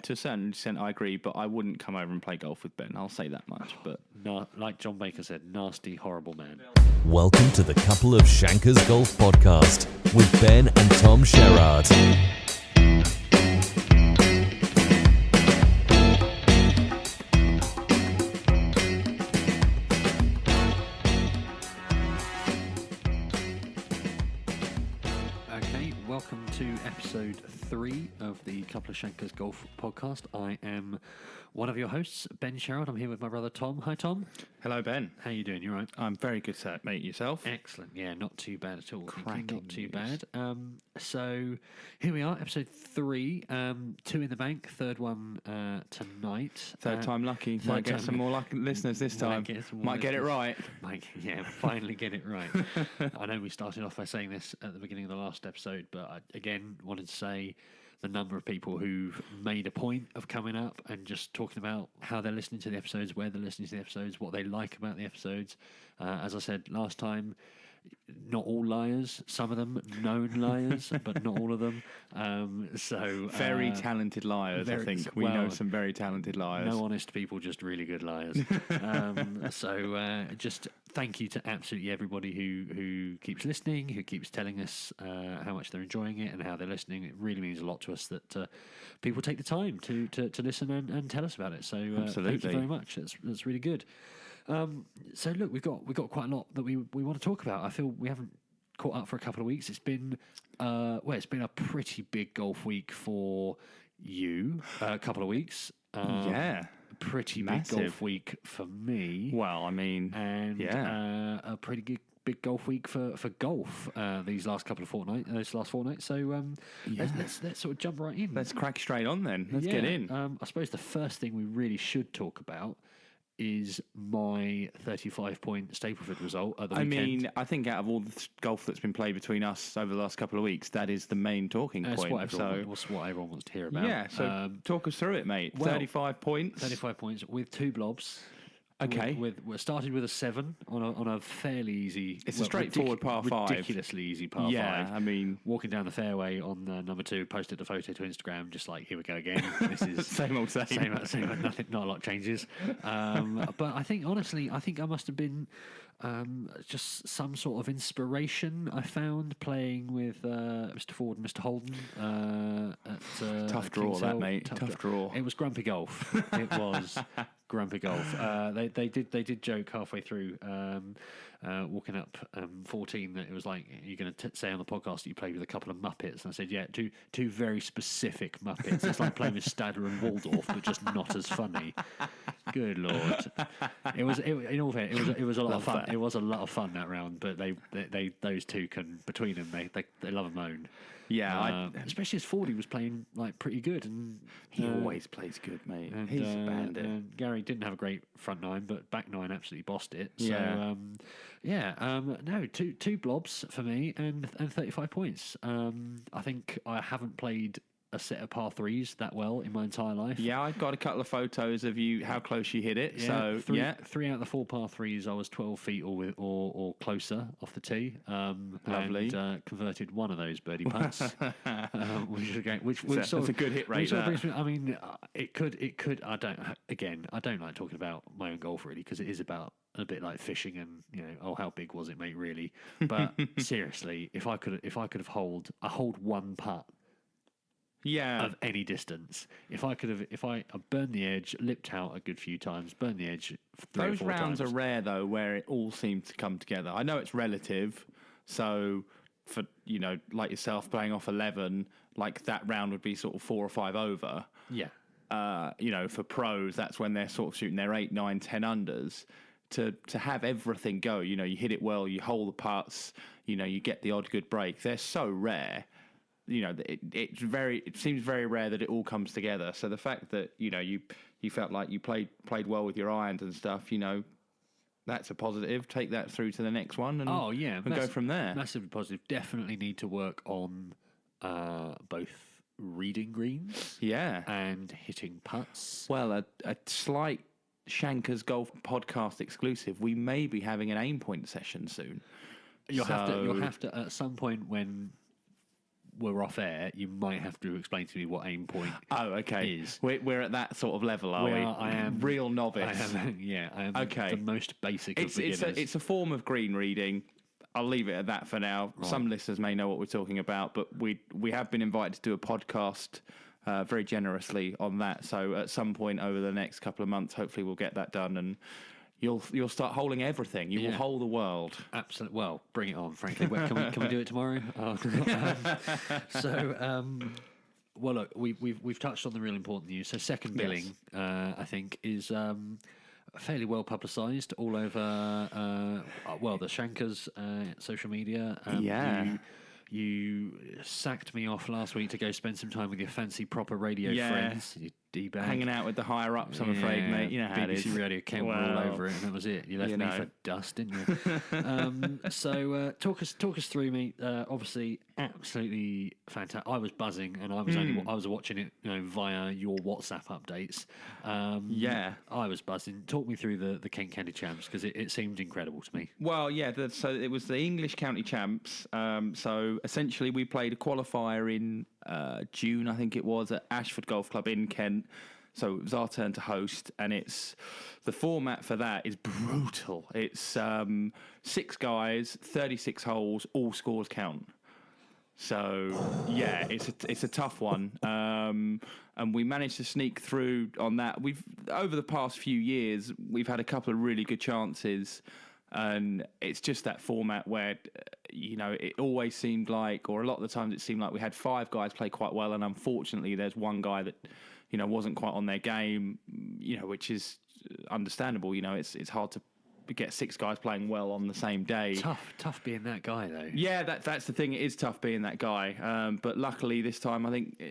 To a certain extent, I agree, but I wouldn't come over and play golf with Ben. I'll say that much. But like John Baker said, nasty, horrible man. Welcome to the Couple of Shankers Golf Podcast with Ben and Tom Sherrard. Okay, welcome to episode 3 of the Couple of Shankers Golf Podcast. I am one of your hosts, Ben Sherrard. I'm here with my brother Tom. Hi, Tom. hello, Ben. How you doing? You all right? I'm very good, sir. Mate, yourself? Excellent. Yeah, not too bad at all. Cracking Not too news. bad. So here we are, episode 3. 2 in the bank. Third one tonight. Third time lucky. Might get some more lucky listeners this time. Might get it right. Finally get it right. I know we started off by saying this at the beginning of the last episode, but I, again, wanted to say the number of people who've made a point of coming up and just talking about how they're listening to the episodes, where they're listening to the episodes, what they like about the episodes. As I said last time, not all liars, some of them known liars, but not all of them. Very talented liars, I think. We know some very talented liars. No honest people, just really good liars. Just thank you to absolutely everybody who keeps listening, who keeps telling us how much they're enjoying it and how they're listening. It really means a lot to us that people take the time to listen and tell us about it. So thank you very much. That's really good. So look, we've got quite a lot that we want to talk about. I feel we haven't caught up for a couple of weeks. It's been it's been a pretty big golf week for you. A couple of weeks. Pretty massive. Big golf week for me. Well, I mean, and a pretty big golf week for golf these last fortnights. So let's sort of jump right in. Let's crack straight on then. Let's get in. I suppose the first thing we really should talk about is my 35-point Stapleford result at the weekend. I mean, I think out of all the golf that's been played between us over the last couple of weeks, that is the main talking point. That's what everyone wants to hear about. Yeah, so talk us through it, mate. 35 points. 35 points with 2 blobs. Okay. We started with a 7 on a fairly easy. It's a straightforward par 5. Ridiculously easy par 5. Yeah, I mean, walking down the fairway on number 2, posted the photo to Instagram, just like, here we go again. This is same old same. Nothing, not a lot changes. But I think honestly, I must have been just some sort of inspiration I found playing with Mr. Ford and Mr. Holden. Tough draw, that mate. Tough draw. It was grumpy golf. It was. Grumpy golf. They did joke halfway through walking up 14 that it was like, you're going to say on the podcast that you played with a couple of Muppets, and I said, yeah, two very specific Muppets. It's like playing with Stadler and Waldorf, but just not as funny. Good Lord. In all fairness, it was a lot of fun. It was a lot of fun that round, but they those two can, between them, they love a moan. Yeah, especially as Fordy was playing like pretty good, and he always plays good, mate. He's a bandit. Gary didn't have a great front 9, but back 9 absolutely bossed it. So two blobs for me and 35 points. I think I haven't played a set of par 3s that well in my entire life. Yeah, I've got a couple of photos of you, how close you hit it. Yeah, three out of the 4 par 3s, I was 12 feet or closer off the tee. Lovely. And converted one of those birdie putts, which is a great. That's a good hit rate. I mean, it could. I don't like talking about my own golf really, because it is about a bit like fishing and how big was it, mate? Really, but seriously, if I could have hold one putt. Yeah, of any distance. If I burned the edge, lipped out a good few times, burned the edge 3 or 4 times. Those rounds are rare though, where it all seems to come together. I know it's relative, so for like yourself playing off 11, like that round would be sort of 4 or 5 over. Yeah. For pros, that's when they're sort of shooting their 8, 9, 10 unders. To have everything go, you hit it well, you hold the putts, you get the odd good break. They're so rare. It seems very rare that it all comes together. So the fact that you felt like you played well with your irons and stuff, that's a positive. Take that through to the next one, and go from there. Massively positive. Definitely need to work on both reading greens, and hitting putts. Well, a slight Shankers Golf Podcast exclusive. We may be having an aim point session soon. You'll have to at some point when we're off air, you might have to explain to me what aim point. Oh, okay. Is. We're at that sort of level, are we? I am real novice. I am okay. the most basic of beginners. It's a form of green reading. I'll leave it at that for now. Right. Some listeners may know what we're talking about, but we have been invited to do a podcast very generously on that. So at some point over the next couple of months, hopefully we'll get that done, and you'll start holding everything. You will hold the world. Absolutely. Well, bring it on. Frankly, can we do it tomorrow? Well, look, we've touched on the real important news. So second billing, I think, is fairly well publicised all over. The Shankers social media. You sacked me off last week to go spend some time with your fancy proper radio friends. You D-bag. Hanging out with the higher ups, I'm afraid, mate. You know how it is. BBC Radio came all over it, and that was it. You left me for dust, didn't you? So talk us through, mate. Obviously, absolutely fantastic. I was buzzing, and I was watching it, via your WhatsApp updates. I was buzzing. Talk me through the Kent County Champs, because it seemed incredible to me. Well, so it was the English County Champs. So essentially, we played a qualifier in June, I think it was, at Ashford Golf Club in Kent. So it was our turn to host, and the format for that is brutal. It's 6 guys, 36 holes, all scores count. So yeah, it's a tough one, and we managed to sneak through on that. We've over the past few years we've had a couple of really good chances, and it's just that format where it always seemed like, or a lot of the times it seemed like we had 5 guys play quite well, and unfortunately there's one guy that wasn't quite on their game, which is understandable. It's hard to get 6 guys playing well on the same day. Tough being that guy, though. Yeah, that's the thing. It is tough being that guy. But luckily this time, I think,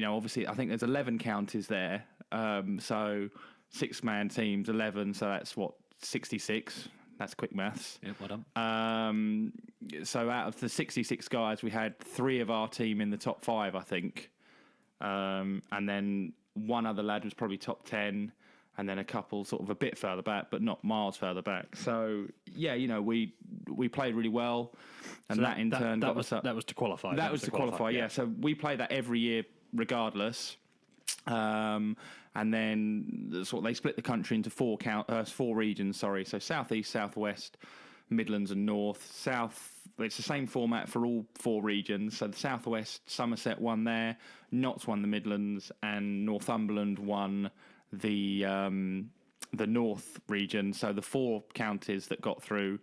obviously, I think there's 11 counties there. So 6-man teams, 11. So that's 66. That's quick maths. Yeah, well done. So out of the 66 guys, we had 3 of our team in the top 5, I think. And then one other lad was probably top 10. And then a couple sort of a bit further back, but not miles further back. So yeah, we played really well, and so that in turn got us up. That was to qualify. That was to qualify. Yeah. So we play that every year, regardless. And then they split the country into 4 regions. Sorry, so South East, South West, Midlands, and North. South. It's the same format for all 4 regions. So the South West, Somerset won there, Notts won the Midlands, and Northumberland won the North region. So the 4 counties that got through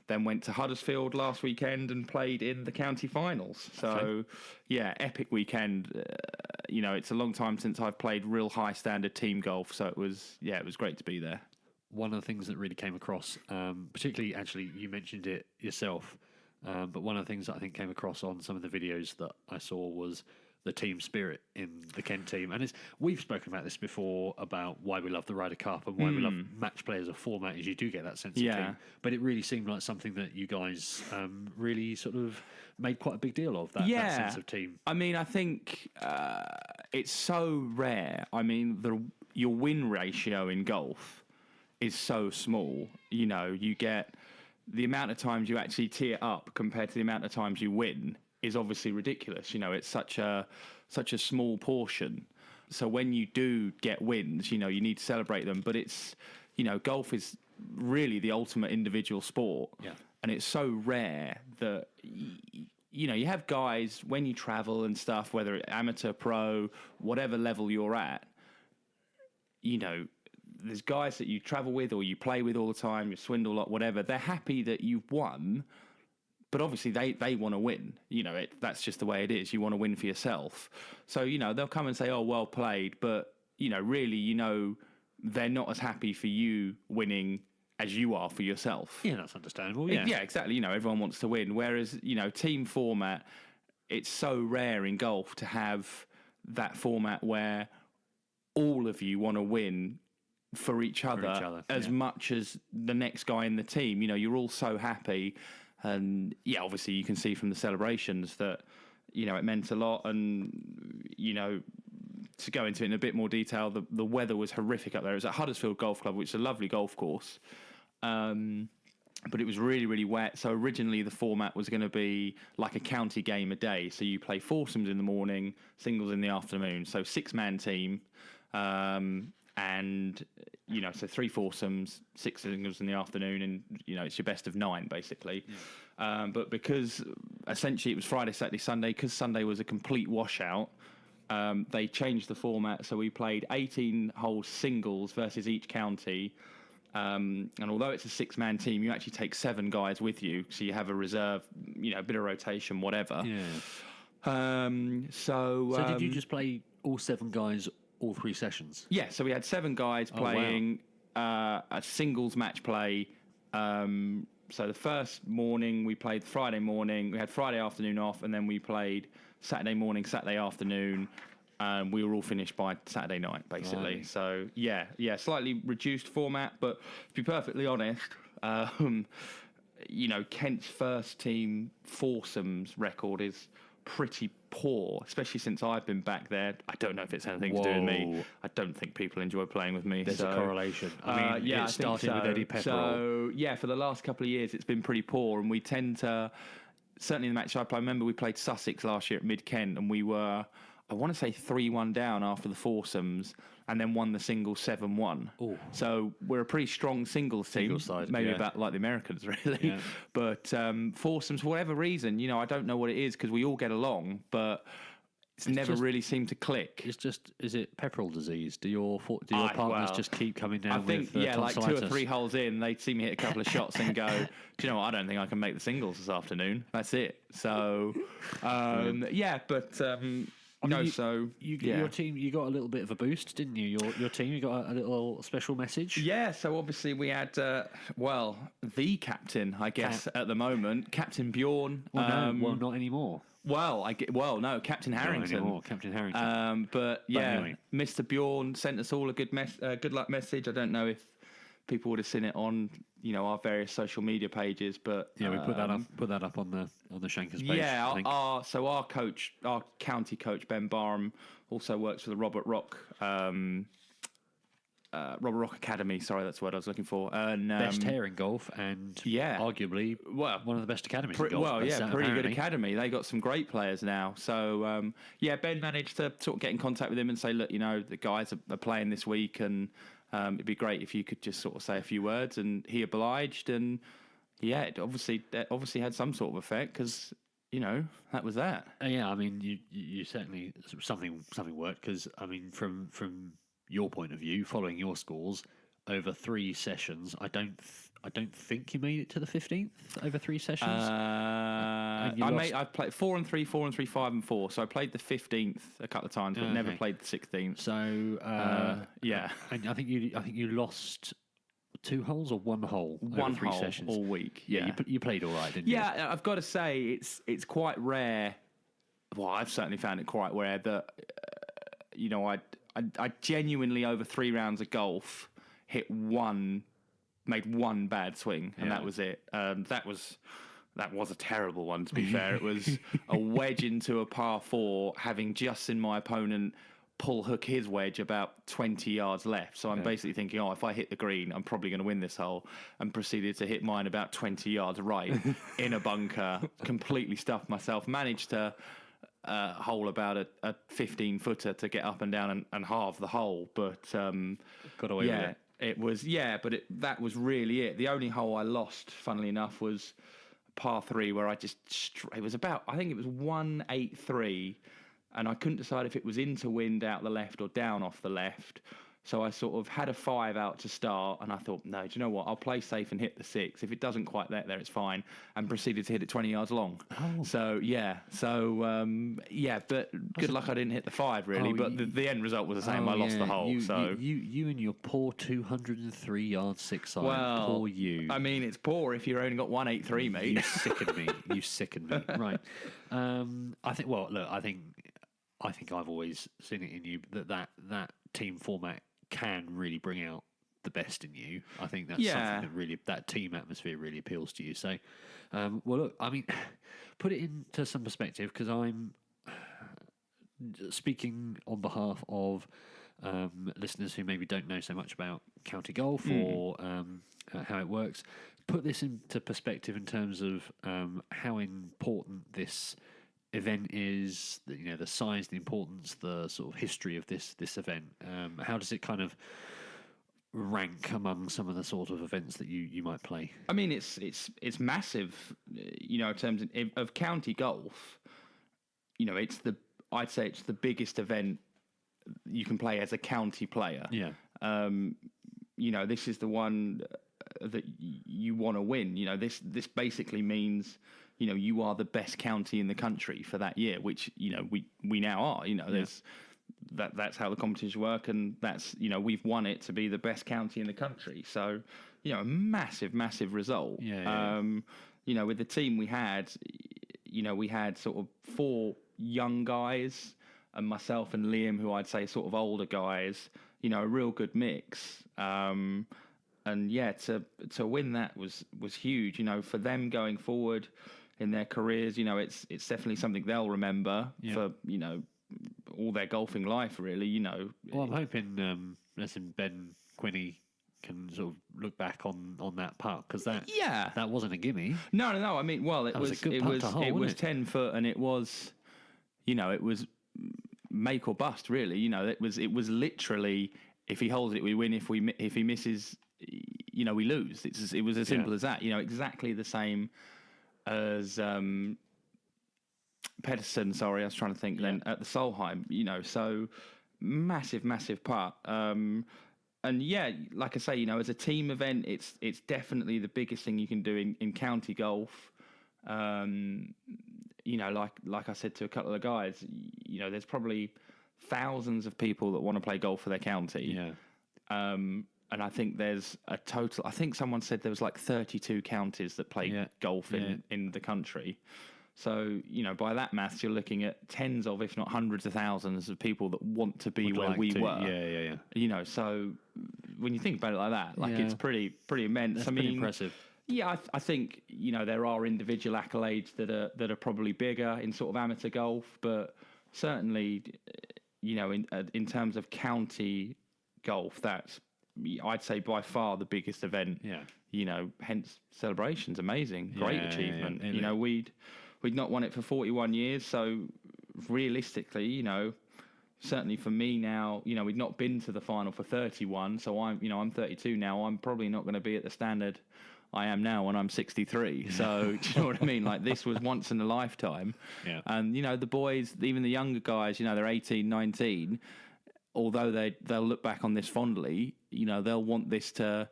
then went to Huddersfield last weekend and played in the county finals. So yeah, epic weekend. It's a long time since I've played real high standard team golf, so it was great to be there. One of the things that really came across, particularly actually you mentioned it yourself, but one of the things that I think came across on some of the videos that I saw was the team spirit in the Kent team. And we've spoken about this before, about why we love the Ryder Cup and why we love match play as a format, is you do get that sense of team. But it really seemed like something that you guys really sort of made quite a big deal of, that sense of team. I mean, I think it's so rare. I mean, your win ratio in golf is so small. You get the amount of times you actually tee it up compared to the amount of times you win is obviously ridiculous. It's such a small portion. So when you do get wins, you need to celebrate them. But it's, golf is really the ultimate individual sport. Yeah. And it's so rare that, you have guys when you travel and stuff, whether it's amateur, pro, whatever level you're at, there's guys that you travel with or you play with all the time, you swindle a lot, whatever. They're happy that you've won, but obviously they want to win. That's just the way it is. You want to win for yourself. So, they'll come and say, oh, well played. But, really, they're not as happy for you winning as you are for yourself. Yeah, that's understandable. Yeah, exactly. Everyone wants to win. Whereas, team format, it's so rare in golf to have that format where all of you want to win for each other as much as the next guy in the team. You're all so happy. And yeah, obviously you can see from the celebrations that, it meant a lot. And, to go into it in a bit more detail, the weather was horrific up there. It was at Huddersfield Golf Club, which is a lovely golf course. but it was really, really wet. So originally the format was going to be like a county game a day. So you play foursomes in the morning, singles in the afternoon. So 6-man team. And, so 3 foursomes, 6 singles in the afternoon, and, it's your best of 9, basically. Yeah. But because essentially it was Friday, Saturday, Sunday, because Sunday was a complete washout, they changed the format. So we played 18-hole singles versus each county. And although it's a 6-man team, you actually take 7 guys with you. So you have a reserve, a bit of rotation, whatever. Yeah. So did you just play all 7 guys all 3 sessions? Yeah, so we had 7 guys playing a singles match play. So the first morning we played Friday morning, we had Friday afternoon off, and then we played Saturday morning, Saturday afternoon. We were all finished by Saturday night, basically. Right. So, yeah, slightly reduced format, but to be perfectly honest, Kent's first team foursomes record is pretty poor, especially since I've been back there. I don't know if it's anything to do with me. I don't think people enjoy playing with me. There's a correlation. I mean, it started with Eddie Pepperell. So, yeah, for the last couple of years, it's been pretty poor, and we tend to, certainly in the match I play, I remember we played Sussex last year at Mid-Kent, and we were, I want to say 3-1 down after the foursomes, and then won the singles 7-1. Ooh. So we're a pretty strong singles team, maybe about like the Americans, really. Yeah. But foursomes, for whatever reason, I don't know what it is, because we all get along, but it's never really seemed to click. Is it Pepperell disease? Do your partners just keep coming down? I think like 2 or 3 holes in, they'd see me hit a couple of shots and go, do you know what? I don't think I can make the singles this afternoon. That's it. So Your team, you got a little bit of a boost, didn't you? Your team, you got a little special message. Yeah, so obviously we had, the captain, I guess, at the moment, Captain Bjorn. Well, not anymore. No, Captain Harrington. Not anymore, Captain Harrington. But anyway. Mr. Bjorn sent us all a good luck message. I don't know if people would have seen it on our various social media pages, but yeah, we put that up on the Shankers page. Yeah, our coach, our county coach Ben Barham, also works for the Robert Rock Academy. Sorry, that's the word I was looking for. And best hair in golf, and arguably one of the best academies in golf. Pretty good academy. They got some great players now. So Ben managed to sort of get in contact with him and say, look, the guys are playing this week, and it'd be great if you could just sort of say a few words, and he obliged, and it obviously had some sort of effect, because that was that. Yeah, I mean, you certainly something worked, because I mean, from your point of view, following your scores over 3 sessions, I don't think you made it to the 15th over 3 sessions. I played 4 and 3, 4 and 3, 5 and 4. So I played the 15th a couple of times, but never played the 16th. So and I think you lost 2 holes or 1 hole. One 3 hole sessions all week. Yeah, you played all right, didn't you? Yeah, I've got to say it's quite rare. Well, I've certainly found it quite rare that I genuinely, over 3 rounds of golf, made one bad swing, and that was it. That was a terrible one, to be fair. It was a wedge into a par 4, having just seen my opponent pull hook his wedge about 20 yards left. So I'm basically thinking, if I hit the green, I'm probably going to win this hole, and proceeded to hit mine about 20 yards right in a bunker, completely stuffed myself, managed to hole about a 15-footer to get up and down and halve the hole, but got away with it. It was that was really it. The only hole I lost, funnily enough, was par 3, where it was about, I think it was 183, and I couldn't decide if it was into wind out the left or down off the left. So I sort of had a 5 out to start, and I thought, no, do you know what? I'll play safe and hit the 6. If it doesn't quite get there, it's fine. And proceeded to hit it 20 yards long. Oh. So, but good luck I didn't hit the 5, really. But the end result was the same. I lost the hole. You and your poor 203 yard 6 iron. Well, poor you. I mean, it's poor if you've only got 183, mate. You sickened me. Right. I think I've always seen it in you that team format can really bring out the best in you. I think that's something that team atmosphere really appeals to you. So, look, I mean, put it into some perspective, because I'm speaking on behalf of listeners who maybe don't know so much about county golf or how it works, put this into perspective in terms of how important this event is, the size, the importance, the sort of history of this event. How does it kind of rank among some of the sort of events that you might play? I mean, it's massive, in terms of county golf. I'd say it's the biggest event you can play as a county player. Yeah. This is the one that you want to win. This basically means, you are the best county in the country for that year, which, we now are. That's how the competitions work, and that's, we've won it to be the best county in the country. So, a massive result. With the team we had, we had sort of 4 young guys and myself and Liam, who I'd say sort of older guys, a real good mix. And to win that was huge, for them going forward in their careers. It's definitely something they'll remember for, all their golfing life, really. Well, I'm hoping Ben Quinney can sort of look back on that putt, because that wasn't a gimme. No. I mean, well, it was 10 foot, and it was, it was make or bust, really. It was literally, if he holds it, we win. If he misses, we lose. It was as simple as that. Exactly the same as Pedersen. Sorry, I was trying to think. Then at the Solheim, so massive putt. And like I say, as a team event, it's definitely the biggest thing you can do in county golf. Like I said to a couple of the guys, there's probably thousands of people that want to play golf for their county. Yeah. And I think there's a total. I think someone said there was like 32 counties that play golf in the country. So, by that maths, you're looking at tens of, if not hundreds of thousands of people that want to be where we were. Yeah. So when you think about it like that, it's pretty immense. That's pretty impressive. Yeah, I think, there are individual accolades that are probably bigger in sort of amateur golf, but certainly, in terms of county golf, that's, I'd say, by far the biggest event. Yeah. Hence celebrations, amazing, great achievement. Yeah. We'd not won it for 41 years, so realistically, certainly for me now, we'd not been to the final for 31, so I'm 32 now. I'm probably not going to be at the standard I am now when I'm 63. So do you know what I mean? Like, this was once in a lifetime. Yeah. And the boys, even the younger guys, they're 18, 19. Although they'll look back on this fondly, they'll want this to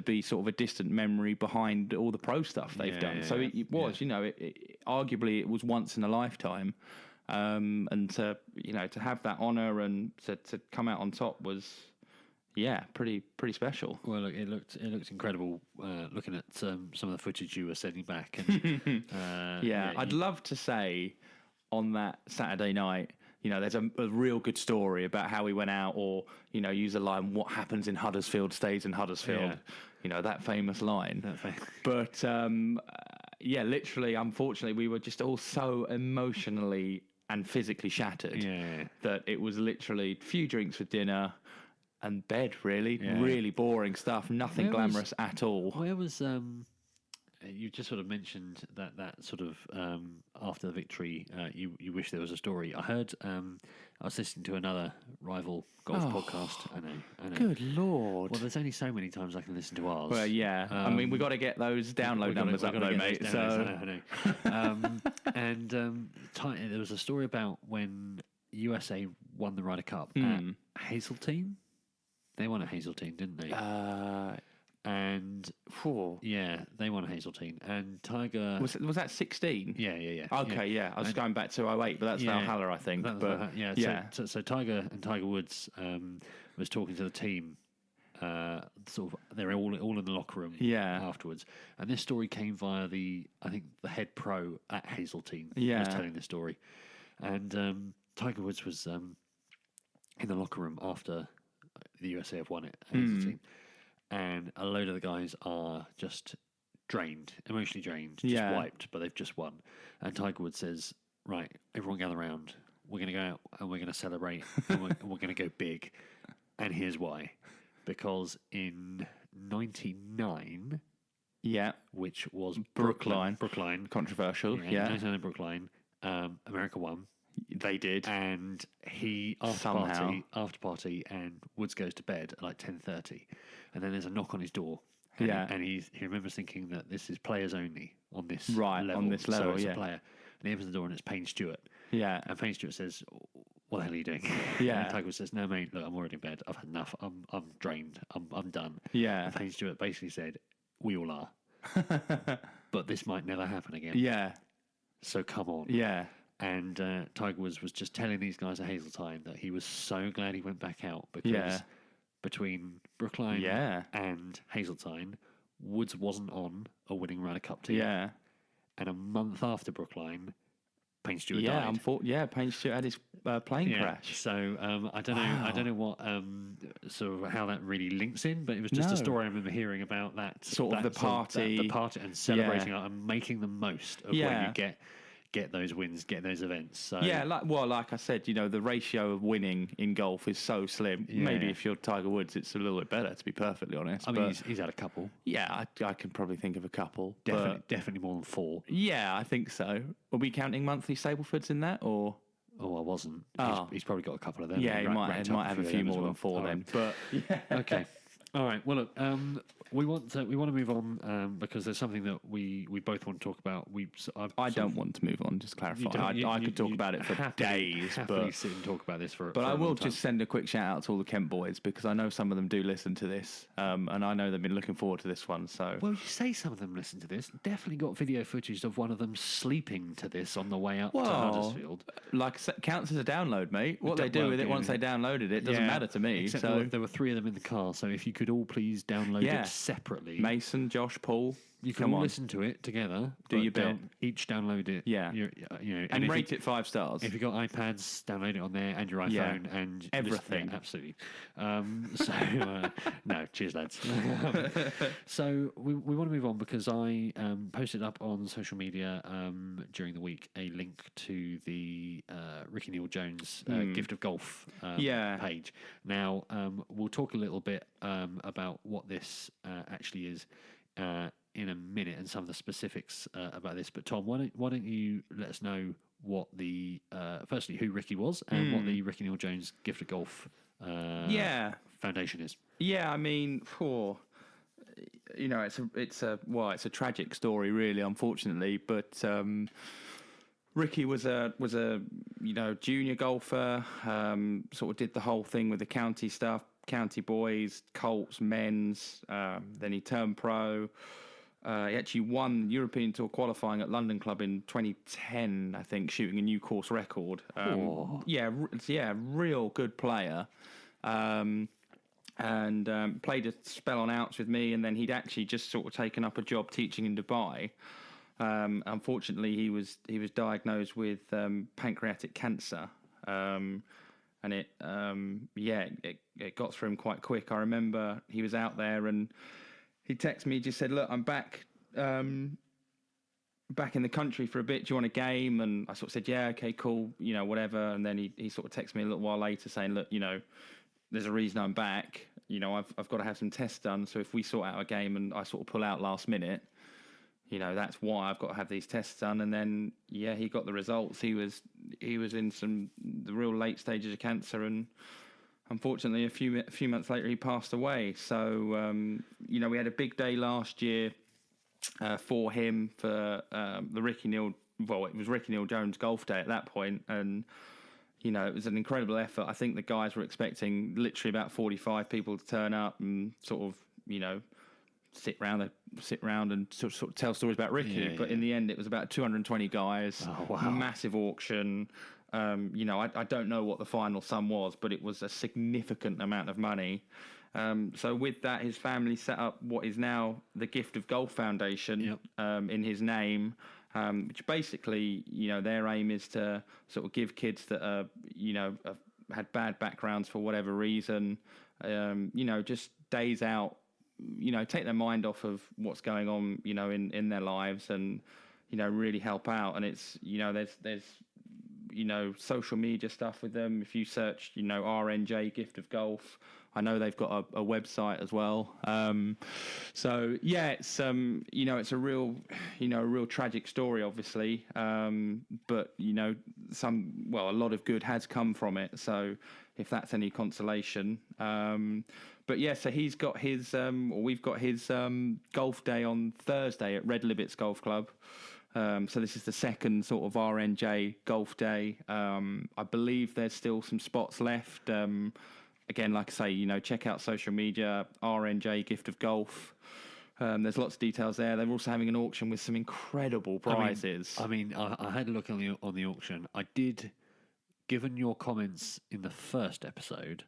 be sort of a distant memory behind all the pro stuff they've done. So it was, arguably it was once in a lifetime. And to have that honour and to come out on top was, pretty special. Well, look, it looked incredible looking at some of the footage you were sending back. And, I'd love to say on that Saturday night, there's a real good story about how we went out, or, use a line, what happens in Huddersfield stays in Huddersfield. That famous line. But, literally, unfortunately, we were just all so emotionally and physically shattered that it was literally a few drinks for dinner and bed, really. Really boring stuff, nothing glamorous at all. Where was... you just sort of mentioned that sort of after the victory, you wish there was a story. I heard I was listening to another rival golf podcast. I know. Good Lord! Well, there's only so many times I can listen to ours. Well, I mean, we got to get those download numbers up, though, mate. I know. And there was a story about when USA won the Ryder Cup at Hazeltine. They won at Hazeltine, didn't they? And they won at Hazeltine, and Tiger was that 16? Yeah. Okay, I was going back to 08, but that's Valhalla, I think. So Tiger and Tiger Woods was talking to the team. Sort of, they're all in the locker room afterwards, and this story came via the head pro at Hazeltine was telling the story, and Tiger Woods was in the locker room after the USA have won it at Hazeltine. And a load of the guys are just drained, emotionally drained, just wiped, but they've just won. And Tiger Woods says, right, everyone gather around. We're going to go out and we're going to celebrate and we're going to go big. And here's why. Because in 99, Yeah. which was Brookline. Brookline. Controversial. In Yeah. 99 Brookline, America won. They did. And he after party, and Woods goes to bed at like 10:30, and then there's a knock on his door. And Yeah. he remembers thinking that this is players only on this Right, level. on this level, so it's yeah. a player. And he opens the door and it's Payne Stewart. Yeah. And Payne Stewart says, "What the hell are you doing?" Yeah. And Tiger Woods says, "No, mate, look, I'm already in bed. I've had enough. I'm drained. I'm done." Yeah. And Payne Stewart basically said, "We all are, but this might never happen again. Yeah. So come on." Yeah. And Tiger was just telling these guys at Hazeltine that he was so glad he went back out because Yeah. between Brookline Yeah. and Hazeltine, Woods wasn't on a winning Ryder Cup team. Yeah. And a month after Brookline, Payne Stewart Yeah. died. Payne Stewart had his plane crash. So I don't know. I don't know what sort of how that really links in, but it was just No. a story I remember hearing about that Sort of the party. the party, and celebrating and making the most of when you get those wins, get those events. So Yeah, like I said, the ratio of winning in golf is so slim. Yeah. Maybe if you're Tiger Woods, it's a little bit better, to be perfectly honest. I mean, but he's had a couple. yeah, I can probably think of a couple. Definitely more than 4. Yeah, I think so. Are we counting monthly Staplefords in that, or? Oh, I wasn't. Oh. He's probably got a couple of them. Yeah, he might have a few more than 4 then. But yeah. Okay. All right. Well, look, we want to move on because there's something that we both want to talk about. I don't want to move on. Just clarify. I could talk about it for days, happily sit and talk about this for. But for I a will long time. just send a quick shout out to all the Kent boys because I know some of them do listen to this, and I know they've been looking forward to this one. So Well, you say some of them listen to this. Definitely got video footage of one of them sleeping to this on the way up to Huddersfield. like I said, counts as a download, mate. What they do with it once they downloaded it doesn't matter to me. Except So there were 3 of them in the car. So if you could all please download Yeah. it separately. Mason, Josh, Paul, You can come all on. listen to it together. Do but your bit. Each download it. Yeah. And if rate it 5 stars. If you've got iPads, download it on there and your iPhone Yeah. and Everything. Yeah, absolutely. No, cheers, lads. So we want to move on because I posted up on social media during the week a link to the Ricky Neal Jones Gift of Golf page. Now we'll talk a little bit about what this actually is in a minute and some of the specifics about this. But Tom, why don't you let us know what the firstly who Ricky was and what the Ricky Neal Jones Gift of Golf Foundation is. Yeah, I mean, it's a tragic story, really, unfortunately. But Ricky was a junior golfer. Sort of did the whole thing with the county stuff, county boys, Colts, men's. Then he turned pro. He actually won European Tour qualifying at London Club in 2010, I think, shooting a new course record. Real good player. And played a spell on outs with me, and then he'd actually just sort of taken up a job teaching in Dubai. Unfortunately, he was diagnosed with pancreatic cancer, and it got through him quite quick. I remember he was out there and he texted me, just said, "Look, I'm back in the country for a bit. Do you want a game?" And I sort of said, "Yeah, okay, cool, whatever." And then he sort of texted me a little while later saying, "Look, there's a reason I'm back. I've got to have some tests done. So if we sort out a game and I sort of pull out last minute, that's why I've got to have these tests done." And then he got the results. He was in the real late stages of cancer, and unfortunately, a few months later, he passed away. So, we had a big day last year for him for the Ricky Neal. Well, it was Ricky Neal Jones Golf Day at that point, and it was an incredible effort. I think the guys were expecting literally about 45 people to turn up and sort of, sit round and sort of tell stories about Ricky. But in the end, it was about 220 guys. Oh, wow. Massive auction. I don't know what the final sum was, but it was a significant amount of money. So with that, his family set up what is now the Gift of Golf Foundation in his name, which basically, their aim is to sort of give kids that have had bad backgrounds for whatever reason, just days out, take their mind off of what's going on, in their lives and, really help out. And it's, there's social media stuff with them. If you search, RNJ Gift of Golf I know they've got a website as well. So yeah, it's it's a real tragic story, obviously. But a lot of good has come from it. So if that's any consolation. But yeah, so he's got his, we've got his golf day on Thursday at Reliving Golf Club. So this is the second sort of RNJ golf day. I believe there's still some spots left. Again, like I say, check out social media, RNJ Gift of Golf. There's lots of details there. They're also having an auction with some incredible prizes. I had a look on the auction. I did, given your comments in the first episode,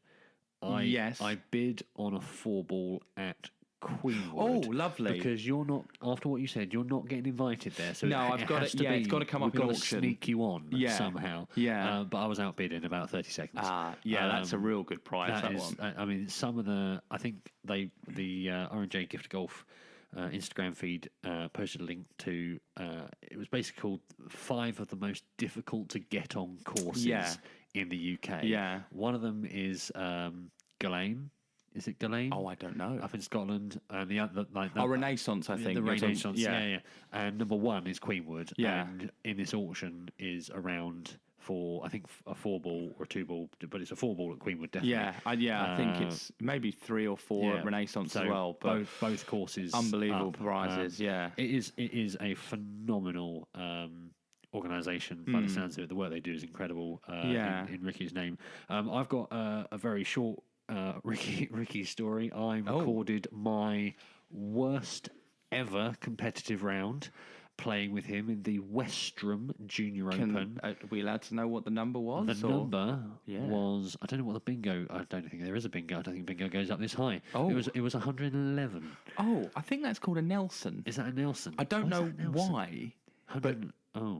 I bid on a 4-ball at Queenwood. Oh, lovely! Because you're not, after what you said, you're not getting invited there. So no, I've got it. Yeah, it's got to come up in auction. We've got to sneak you on somehow. Yeah, but I was outbid in about 30 seconds. That's a real good prize. That one. I mean, some of I think the RNJ Gift of Golf Instagram feed posted a link to. It was basically called 5 of the most difficult to get on courses in the UK. Yeah, one of them is Ghislaine. Is it Ghislaine? Oh, I don't know. Up in Scotland, and the other Renaissance, I think. The Renaissance, yeah. And number 1 is Queenwood. Yeah. And in this auction is around for, I think, a 4-ball or a 2-ball, but it's a 4-ball at Queenwood, definitely. I think it's maybe 3 or 4 at Renaissance as well. But both courses, unbelievable prizes. It is a phenomenal organisation. By the sounds of it, the work they do is incredible. In Ricky's name, I've got a very short. Ricky story. I recorded my worst ever competitive round playing with him in the Westrum Junior Open. Are we allowed to know what the number was? The number was, I don't know what the bingo. I don't think there is a bingo. I don't think bingo goes up this high. Oh, it was 111. Oh, I think that's called a Nelson. Is that a Nelson? I don't know why. But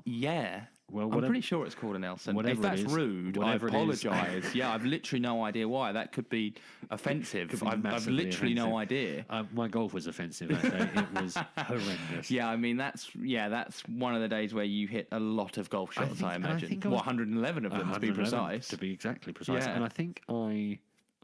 yeah. Well, I'm pretty sure it's called a Nelson. If that's rude, I apologise. Yeah, I've literally no idea why. That could be offensive. I've literally no idea. My golf was offensive that day. It was horrendous. Yeah, I mean that's one of the days where you hit a lot of golf shots. I imagine. 111 of them to be precise. To be exactly precise. Yeah. And I think I'm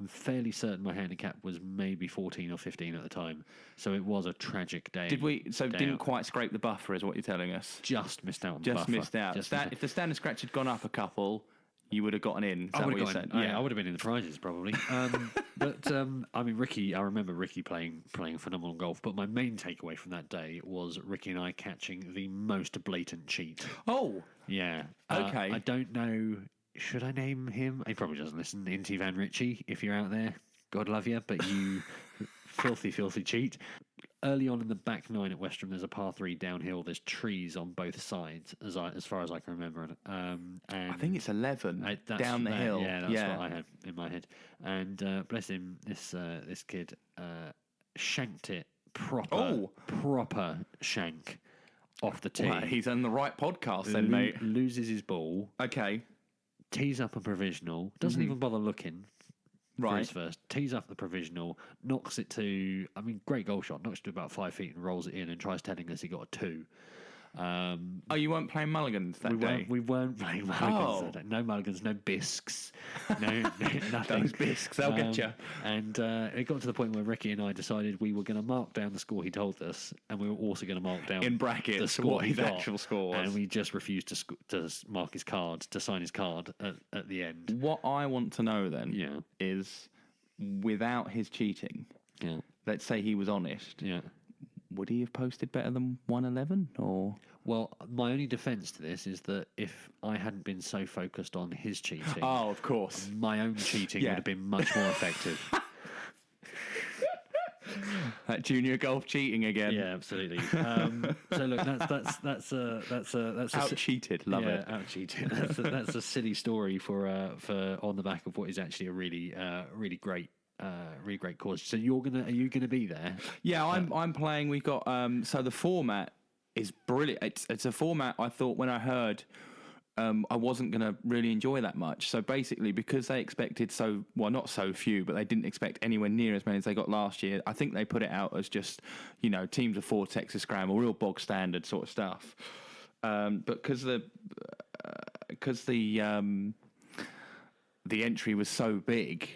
fairly certain my handicap was maybe 14 or 15 at the time. So it was a tragic day. Didn't quite scrape the buffer is what you're telling us? Just missed out on the buffer. Just missed out. If the standard scratch had gone up a couple, you would have gotten in. Is that what you're saying? Yeah, I would have been in the prizes probably. But I mean, Ricky, I remember Ricky playing phenomenal golf. But my main takeaway from that day was Ricky and I catching the most blatant cheat. Oh. Yeah. Okay. I don't know... Should I name him? He probably doesn't listen. Inti Van Ritchie, if you're out there, God love you, but you filthy cheat. Early on in the back 9 at Westrum, there's a par 3 downhill. There's trees on both sides, as far as I can remember. And I think it's 11 down the hill. Yeah, that's what I had in my head. And bless him, this kid shanked it proper shank off the tee. Well, he's on the right podcast then, mate. Loses his ball. Okay. Tees up a provisional, doesn't even bother looking for his first, tees up the provisional, knocks it to, I mean, great goal shot, knocks it to about 5 feet and rolls it in and tries telling us he got a 2. You weren't playing mulligans that day? We weren't playing mulligans that day. No mulligans, no bisques, no nothing. Those bisques, they'll get you. And it got to the point where Ricky and I decided we were going to mark down the score he told us, and we were also going to mark down in brackets the score what his actual score was. And we just refused to mark his card, to sign his card at the end. What I want to know then is, without his cheating, let's say he was honest. Yeah. Would he have posted better than 111 or? Well, my only defence to this is that if I hadn't been so focused on his cheating, of course, my own cheating would have been much more effective. That junior golf cheating again. Yeah, absolutely. So look, that's out cheated. Love it. Out cheated. That's a silly story for on the back of what is actually a really great cause. So are you gonna be there? Yeah, I'm playing. We've got so the format is brilliant. It's a format I thought when I heard I wasn't going to really enjoy that much. So basically, because they expected not so few, but they didn't expect anywhere near as many as they got last year. I think they put it out as just teams of 4 Texas Scramble, real bog standard sort of stuff. But because the entry was so big.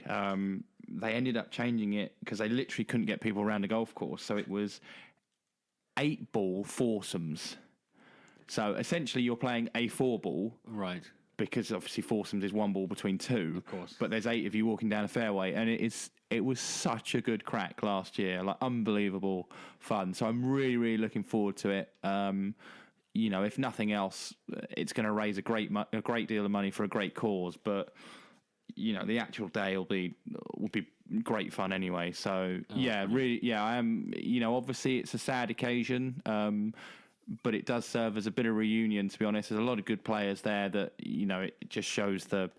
they ended up changing it because they literally couldn't get people around the golf course. So it was 8-ball foursomes. So essentially, you're playing a 4-ball, Right. because obviously foursomes is 1 ball between 2. Of course. But there's 8 of you walking down a fairway, and it was such a good crack last year, like unbelievable fun. So I'm really, really looking forward to it. If nothing else, it's going to raise a great deal of money for a great cause. But the actual day will be great fun anyway. So really, I am. Obviously it's a sad occasion. But it does serve as a bit of reunion, to be honest. There's a lot of good players there that, it just shows the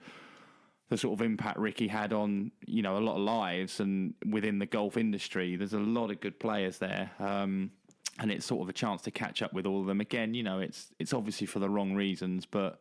sort of impact Ricky had on, a lot of lives and within the golf industry. There's a lot of good players there. And it's sort of a chance to catch up with all of them. Again, it's obviously for the wrong reasons, but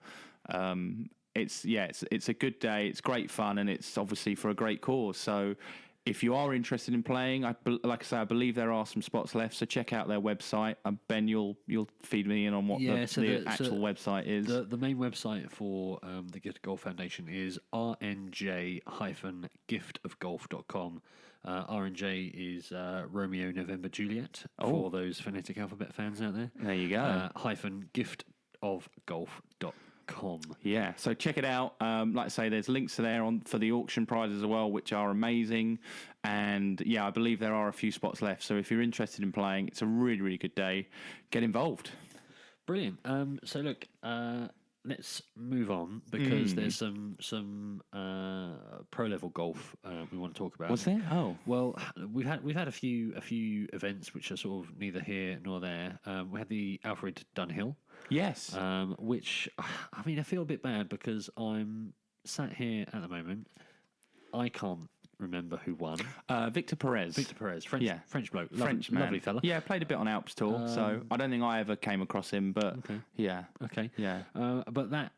it's a good day. It's great fun, and it's obviously for a great cause. So if you are interested in playing, like I say, I believe there are some spots left. So check out their website. Ben, you'll feed me in on what the actual website is. The main website for the Gift of Golf Foundation is rnj-giftofgolf.com. RNJ is Romeo November Juliet for those phonetic alphabet fans out there. There you go. -giftofgolf.com. Yeah, so check it out. Like I say, there's links to there for the auction prizes as well, which are amazing. And I believe there are a few spots left. So if you're interested in playing, it's a really, really good day. Get involved. Brilliant. So look, let's move on because there's some pro level golf we want to talk about. What's there? Oh, well, we've had a few events which are sort of neither here nor there. We had the Alfred Dunhill. Yes. Which, I mean, I feel a bit bad because I'm sat here at the moment. I can't remember who won. Victor Perez. French bloke. French man. Lovely fella. Yeah, played a bit on Alps Tour, so I don't think I ever came across him, but yeah. Okay. Yeah. But that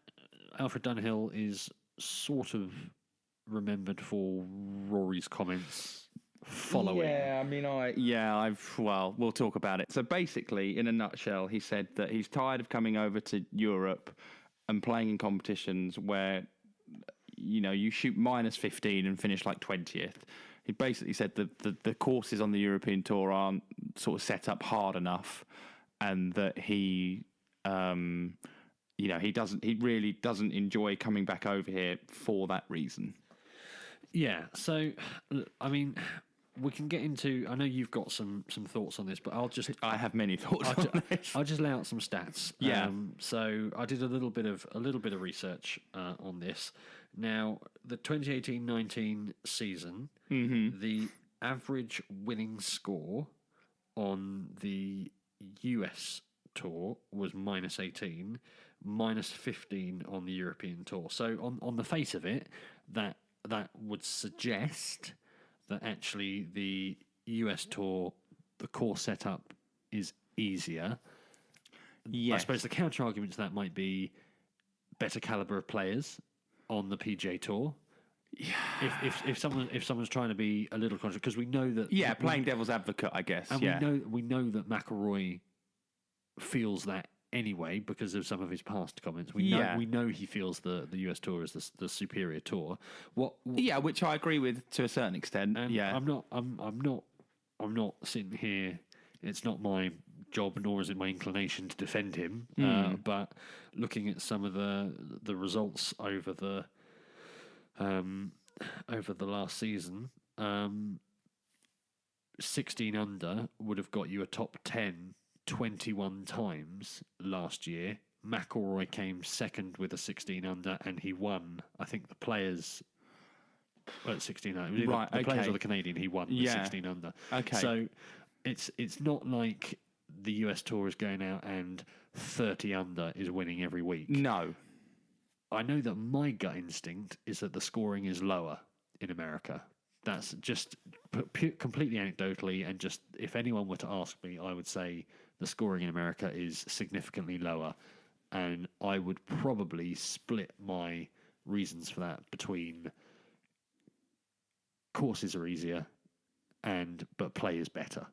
Alfred Dunhill is sort of remembered for Rory's comments following. Yeah, I mean, we'll talk about it. So basically, in a nutshell, he said that he's tired of coming over to Europe and playing in competitions where, you shoot -15 and finish like 20th. He basically said that the courses on the European Tour aren't sort of set up hard enough, and that he really doesn't enjoy coming back over here for that reason. Yeah, so, I mean, we can get into. I know you've got some thoughts on this, but I have many thoughts on this. I'll just lay out some stats. Yeah. So I did a little bit of research on this. Now, the 2018-19 season, the average winning score on the US Tour was -18, -15 on the European Tour. So on the face of it, that would suggest that actually the US Tour, the course setup is easier. Yes. I suppose the counter argument to that might be better caliber of players on the PGA Tour. Yeah. If someone's trying to be a little conscious, because we know that playing devil's advocate, I guess. And we know that McIlroy feels that anyway because of some of his past comments. We know he feels the US Tour is the superior tour. Which I agree with to a certain extent. And I'm not sitting here. It's not my job, nor is it my inclination to defend him. But looking at some of the results over the last season, 16 under would have got you a top 10 21 times last year. McIlroy came second with a 16 under, and he won. I think the Players at 16 under. Right, the Players or the Canadian, he won with 16 under. Okay. So it's not like the US Tour is going out and 30 under is winning every week. No. I know that my gut instinct is that the scoring is lower in America. That's just completely anecdotally, and just if anyone were to ask me, I would say the scoring in America is significantly lower, and I would probably split my reasons for that between courses are easier but play is better,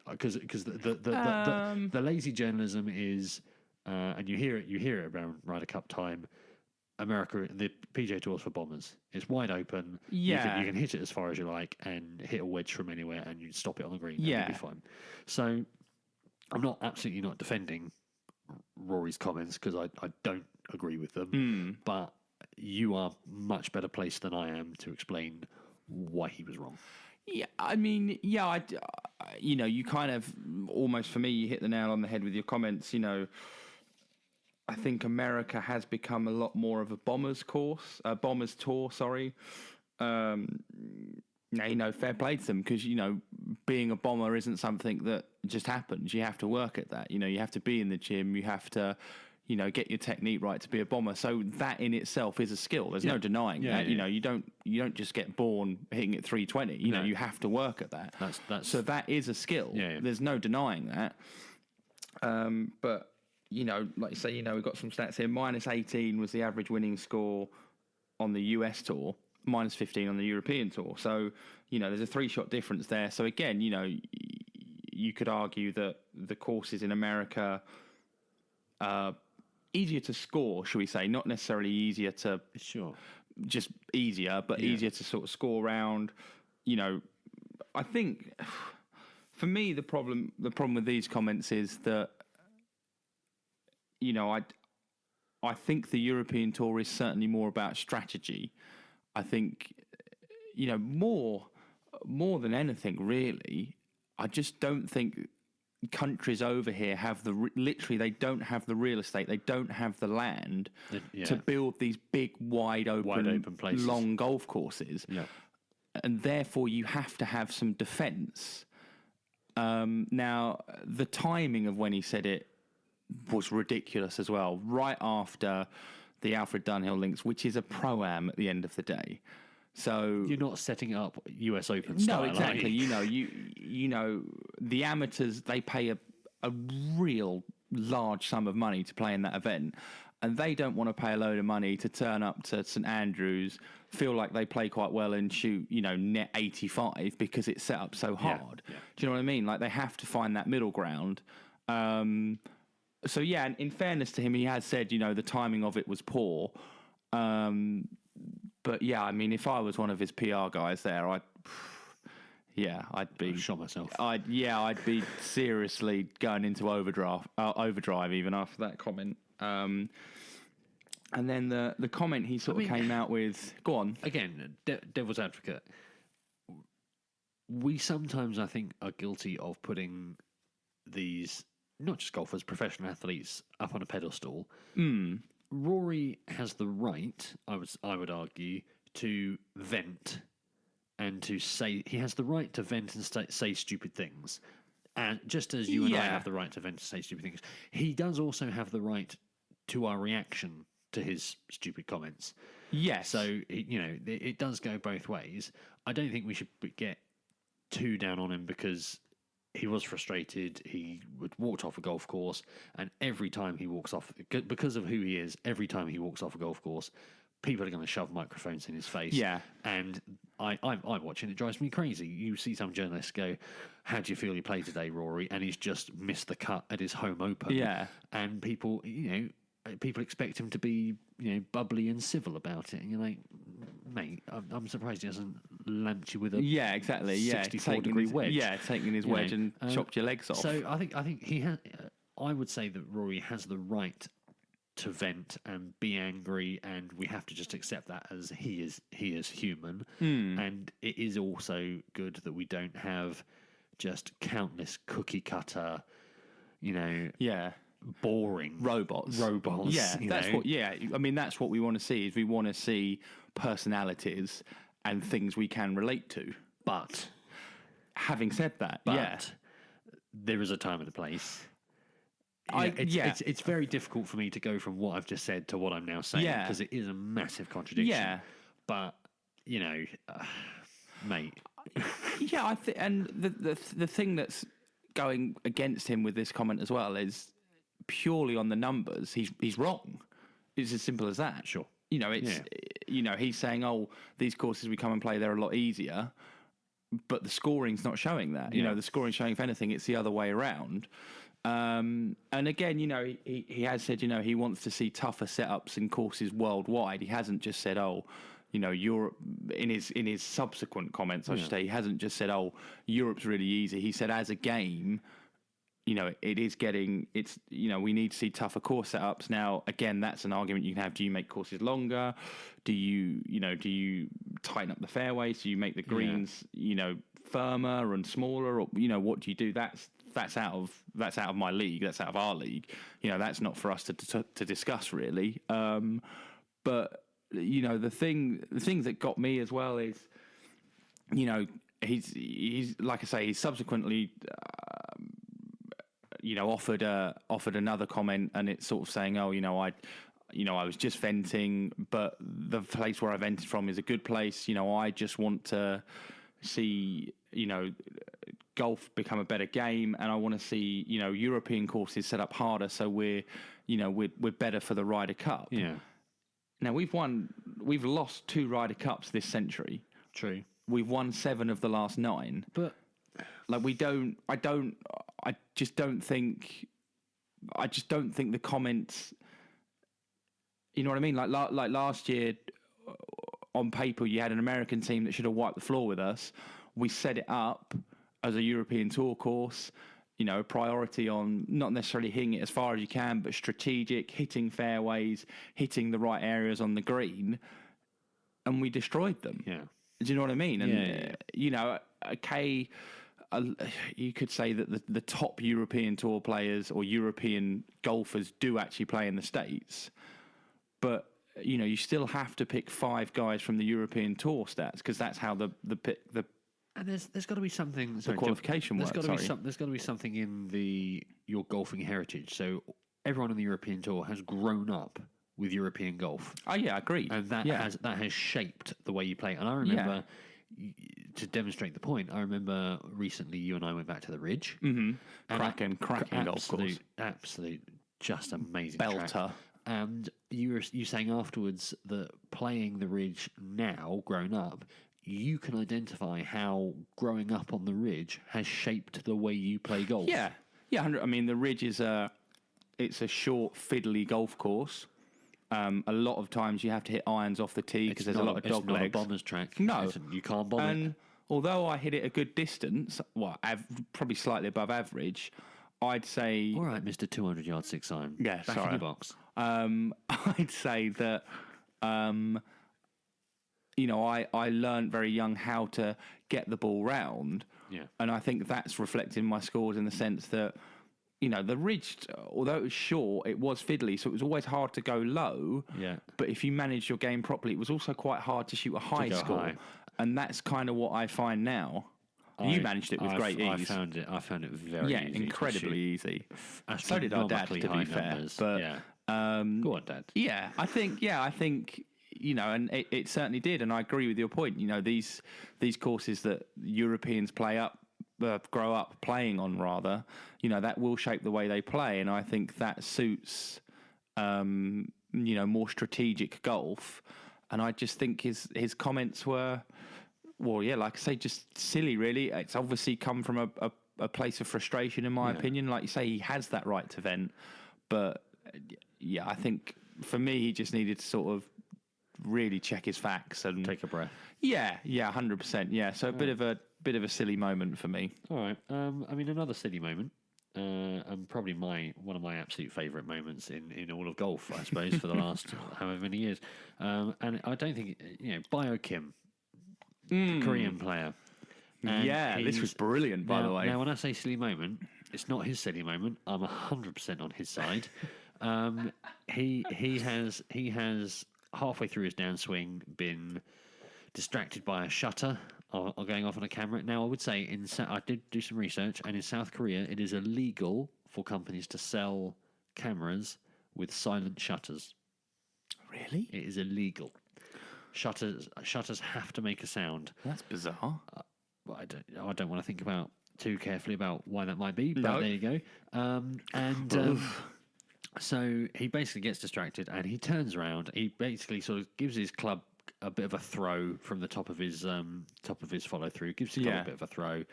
because the lazy journalism is, and you hear it around Ryder Cup time. America, the PGA Tour's for bombers. It's wide open. Yeah. You can hit it as far as you like and hit a wedge from anywhere, and you stop it on the green. Yeah. And you'll be fine. So I'm absolutely not defending Rory's comments because I don't agree with them. But you are much better placed than I am to explain why he was wrong. Yeah, I mean, yeah, you kind of almost, for me, you hit the nail on the head with your comments. I think America has become a lot more of a bombers tour. Sorry. Now, fair play to them because being a bomber isn't something that just happens. You have to work at that. You have to be in the gym. You have to, get your technique right to be a bomber. So that in itself is a skill. There's no denying that. You don't just get born hitting at 320. You have to work at that. So that is a skill. Yeah. There's no denying that. But like you say, we've got some stats here. -18 was the average winning score on the US tour. -15 on the European tour. So, there's a 3-shot difference there. So again, you could argue that the courses in America are easier to score, should we say, not necessarily easier to just easier, but easier to sort of score around. I think for me the problem with these comments is that I think the European tour is certainly more about strategy. I think more than anything really, I just don't think countries over here have literally they don't have the real estate, they don't have the land to build these big wide open places, long golf courses, and therefore you have to have some defence. Now the timing of when he said it was ridiculous as well, right after the Alfred Dunhill links, which is a pro-am at the end of the day. So you're not setting up US Open style. No, exactly. The amateurs, they pay a real large sum of money to play in that event, and they don't want to pay a load of money to turn up to St Andrews, feel like they play quite well and shoot, net 85 because it's set up so hard. Yeah. Do you know what I mean? Like they have to find that middle ground. So yeah, and in fairness to him, he has said, the timing of it was poor. But yeah, I mean, if I was one of his PR guys there, I'd be shot myself. I'd be seriously going into overdrive even after that comment. And then the comment he sort of came out with. Go on again, devil's advocate. We sometimes, I think, are guilty of putting these, not just golfers, professional athletes, up on a pedestal. Rory has the right, I would argue, to vent and to say, he has the right to vent and say stupid things. And just as you and I have the right to vent and say stupid things, he does also have the right to our reaction to his stupid comments. Yes. So, it does go both ways. I don't think we should get too down on him because he was frustrated. He walked off a golf course, and every time he walks off, because of who he is, every time he walks off a golf course, people are going to shove microphones in his face. Yeah. And I'm watching. It drives me crazy. You see some journalists go, "How do you feel you played today, Rory?" And he's just missed the cut at his home open. Yeah. And people, people expect him to be, bubbly and civil about it. And you're like, mate, I'm surprised he hasn't lamped you with a 64-degree wedge. Taking his wedge and chopped your legs off. So I think he has. I would say that Rory has the right to vent and be angry, and we have to just accept that as he is human. And it is also good that we don't have just countless cookie cutter, boring robots. Yeah, that's what. Yeah, I mean that's what we want to see. Is we want to see personalities and things we can relate to. But having said that, there is a time and a place. It's very difficult for me to go from what I've just said to what I'm now saying because it is a massive contradiction. Yeah, but mate. Yeah, and the thing that's going against him with this comment as well is purely on the numbers. He's wrong. It's as simple as that. Sure. He's saying, "Oh, these courses we come and play, they're a lot easier," but the scoring's not showing that. The scoring's showing, if anything, it's the other way around. And again, he has said, he wants to see tougher setups in courses worldwide. He hasn't just said, Europe, in his subsequent comments, I should say, he hasn't just said, Europe's really easy. He said, as a game, it is we need to see tougher course setups. Now, again, that's an argument you can have. Do you make courses longer? Do you tighten up the fairways? Do you make the greens, firmer and smaller? Or, what do you do? That's out of my league. That's out of our league. That's not for us to discuss really. But the things that got me as well is, he's like I say, he's subsequently, offered another comment, and it's sort of saying, I was just venting, but the place where I vented from is a good place. I just want to see, golf become a better game, and I want to see, European courses set up harder, so we're better for the Ryder Cup. Yeah. Now we've lost 2 Ryder Cups this century. True. We've won 7 of the last 9. But like I just don't think the comments. You know what I mean? Like last year, on paper, you had an American team that should have wiped the floor with us. We set it up as a European Tour course. Priority on not necessarily hitting it as far as you can, but strategic, hitting fairways, hitting the right areas on the green, and we destroyed them. Yeah. Do you know what I mean? And you could say that the top European Tour players or European golfers do actually play in the States, but you still have to pick 5 guys from the European Tour stats, because that's how the and there's got to be something. The qualification works. There's got to be something in your golfing heritage. So everyone on the European Tour has grown up with European golf. Oh yeah, agreed. And that has shaped the way you play. And I remember, to demonstrate the point, I remember recently you and I went back to the Ridge. Mm-hmm. Cracking golf course. Absolute, just amazing belter. Track. And you saying afterwards that playing the Ridge now, grown up, you can identify how growing up on the Ridge has shaped the way you play golf. Yeah. I mean, the Ridge is it's a short, fiddly golf course. A lot of times you have to hit irons off the tee because there's a lot of dog legs. It's not a bomber's track. No. You can't bomb and it. Although I hit it a good distance, probably slightly above average, I'd say... All right, Mr. 200-yard 6-iron. Yeah, back in your box. I'd say that... I learned very young how to get the ball round. Yeah. And I think that's reflected in my scores in the sense that, the Ridge, although it was short, it was fiddly, so it was always hard to go low. Yeah. But if you managed your game properly, it was also quite hard to shoot a high score. High. And that's kind of what I find now. You managed it with great ease. I found it very easy. Incredibly easy. So did our dad, to be fair. Numbers. But, go on, Dad. Yeah, I think, and it certainly did, and I agree with your point. These courses that Europeans grow up playing on, rather, that will shape the way they play, and I think that suits, more strategic golf. And I just think his comments were, like I say, just silly. Really, it's obviously come from a place of frustration, in my opinion. Like you say, he has that right to vent, but I think for me, he just needed to sort of really check his facts and take a breath. 100%. Yeah, so a bit of a silly moment for me. All right. I mean, another silly moment, and probably one of my absolute favourite moments in all of golf, I suppose, for the last however many years. And I don't think Bio Kim, the Korean player. This was brilliant, by the way. Now, when I say silly moment, it's not his silly moment. I'm 100% on his side. He has halfway through his downswing been distracted by a shutter or going off on a camera. Now, I would say I did do some research, and in South Korea, it is illegal for companies to sell cameras with silent shutters. Really? It is illegal. Shutters have to make a sound. That's bizarre. I don't want to think too carefully about why that might be, but there you go. So he basically gets distracted and he turns around. He basically sort of gives his club a bit of a throw from the top of his follow through. Gives the guy a bit of a throw,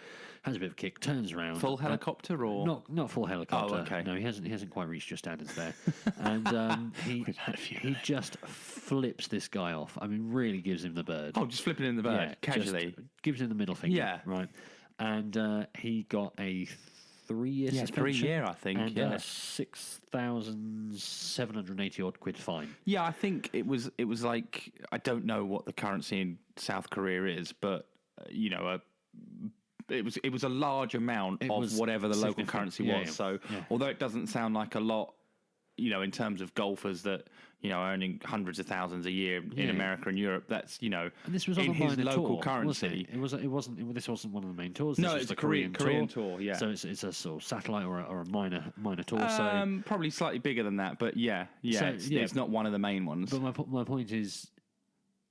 has a bit of a kick, turns around. Full helicopter or not full helicopter? Oh, okay. No, he hasn't quite reached your standards there. And he just flips this guy off. I mean, really gives him the bird. Oh, just flipping in the bird casually. Gives him the middle finger. Yeah, right. And he got a 3-year suspension. 3 year, I think. And yeah, 6,780 odd quid fine. Yeah, I think it was like, I don't know what the currency in South Korea is, but it was a large amount of whatever the local currency was. So although it doesn't sound like a lot, in terms of golfers that earning hundreds of thousands a year in America and Europe, that's and this was in on his a local tour, currency. It wasn't. This wasn't one of the main tours. No, this it's was a the Korean tour. Yeah, so it's a sort of satellite or a minor tour. Probably slightly bigger than that, but it's not one of the main ones. But my point is,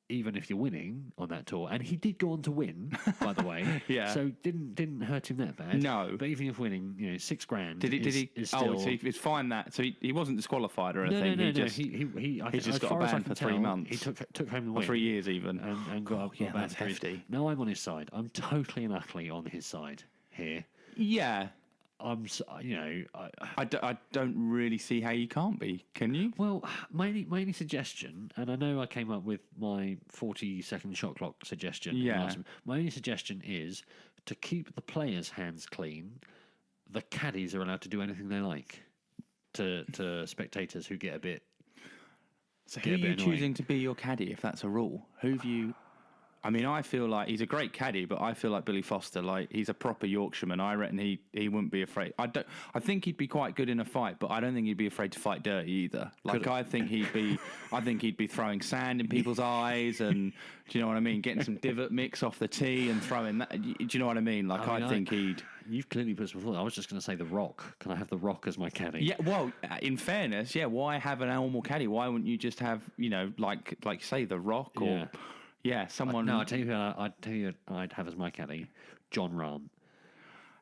even if you're winning on that tour, and he did go on to win, by the way. So didn't hurt him that bad. No. But even if winning, $6,000. Did he? Is still... so it's fine that. So he wasn't disqualified or No, anything. No. He just got banned for 3 months. He took home the win. Or 3 years even. And got up. That's hefty. No, I'm on his side. I'm totally and utterly on his side here. Yeah. I don't really see how you can't be. Can you? Well, my only suggestion, and I know I came up with my 40-second shot clock suggestion. Yeah. My only suggestion is to keep the players' hands clean. The caddies are allowed to do anything they like to spectators who get a bit. So who are you choosing to be your caddy if that's a rule? Who've you? I mean, I feel like he's a great caddy, but I feel like Billy Foster, like he's a proper Yorkshireman. I reckon he wouldn't be afraid. I think he'd be quite good in a fight, but I don't think he'd be afraid to fight dirty either. Like I think he'd be throwing sand in people's eyes, and do you know what I mean? Getting some divot mix off the tee and throwing that. Do you know what I mean? Like I think he'd. You've clearly put some before. I was just going to say The Rock. Can I have The Rock as my caddy? Yeah. Well, in fairness, why have an normal caddy? Why wouldn't you just have like say The Rock or? Yeah. Yeah, someone. No, I'd tell you I'd have as my caddy, John Rahm.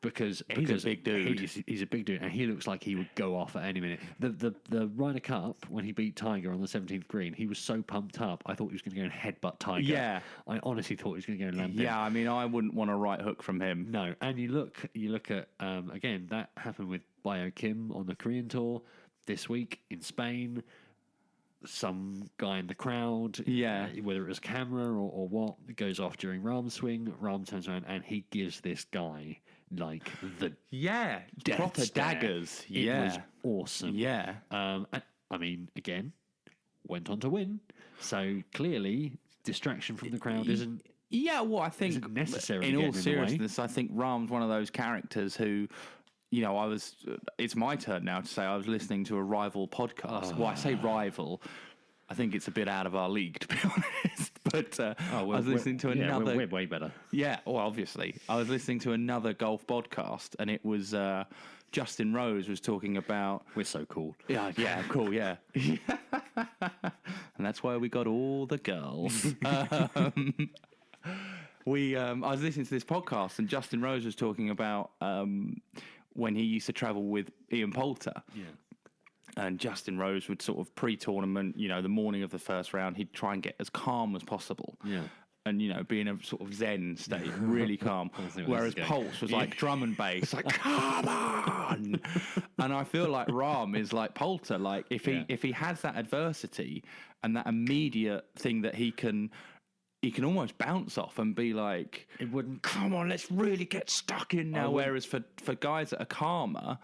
Because he's a big dude. He's a big dude, and he looks like he would go off at any minute. The Ryder Cup, when he beat Tiger on the 17th green, he was so pumped up, I thought he was going to go and headbutt Tiger. Yeah. I honestly thought he was going to go and land him. Yeah, I mean, I wouldn't want a right hook from him. No, and you look at, again, that happened with Bio Kim on the Korean Tour this week in Spain. Some guy in the crowd, whether it was camera or what, goes off during Rahm's swing. Rahm turns around and he gives this guy like the death proper stare. Daggers. It was awesome. Yeah. I mean, again, went on to win. So clearly, distraction from the crowd isn't. Yeah, well, I think isn't necessary. In all seriousness, I think Rahm's one of those characters who. It's my turn now to say I was listening to a rival podcast. Well, I say rival. I think it's a bit out of our league, to be honest. But I was listening to another. We're way better. Yeah, well, obviously. I was listening to another golf podcast, and it was Justin Rose was talking about. We're so cool. Yeah, cool, yeah. And that's why we got all the girls. I was listening to this podcast, and Justin Rose was talking about. When he used to travel with Ian Poulter. Yeah. And Justin Rose would sort of pre-tournament, the morning of the first round, he'd try and get as calm as possible. Yeah. And, be in a sort of zen state, really calm. Whereas Pulse was like drum and bass, like, come on! And I feel like Rahm is like Poulter. Like, if he has that adversity and that immediate thing that he can almost bounce off and be like, it wouldn't. Come on, let's really get stuck in now. Whereas for guys that are calmer,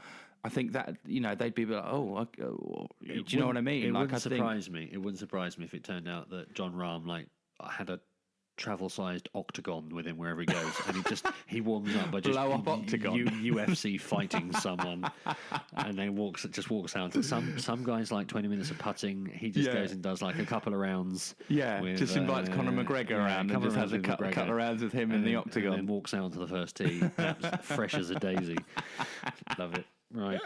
I think that they'd be like, do you know what I mean? It wouldn't surprise me. It wouldn't surprise me if it turned out that John Rahm had a travel-sized octagon with him wherever he goes, and he warms up by just blow up octagon, UFC fighting someone, and then walks out. Some guys like 20 minutes of putting. He just goes and does like a couple of rounds. Yeah, just invites Conor McGregor around and just has a couple of rounds with him in the octagon, and then walks out to the first tee, fresh as a daisy. Love it. Right.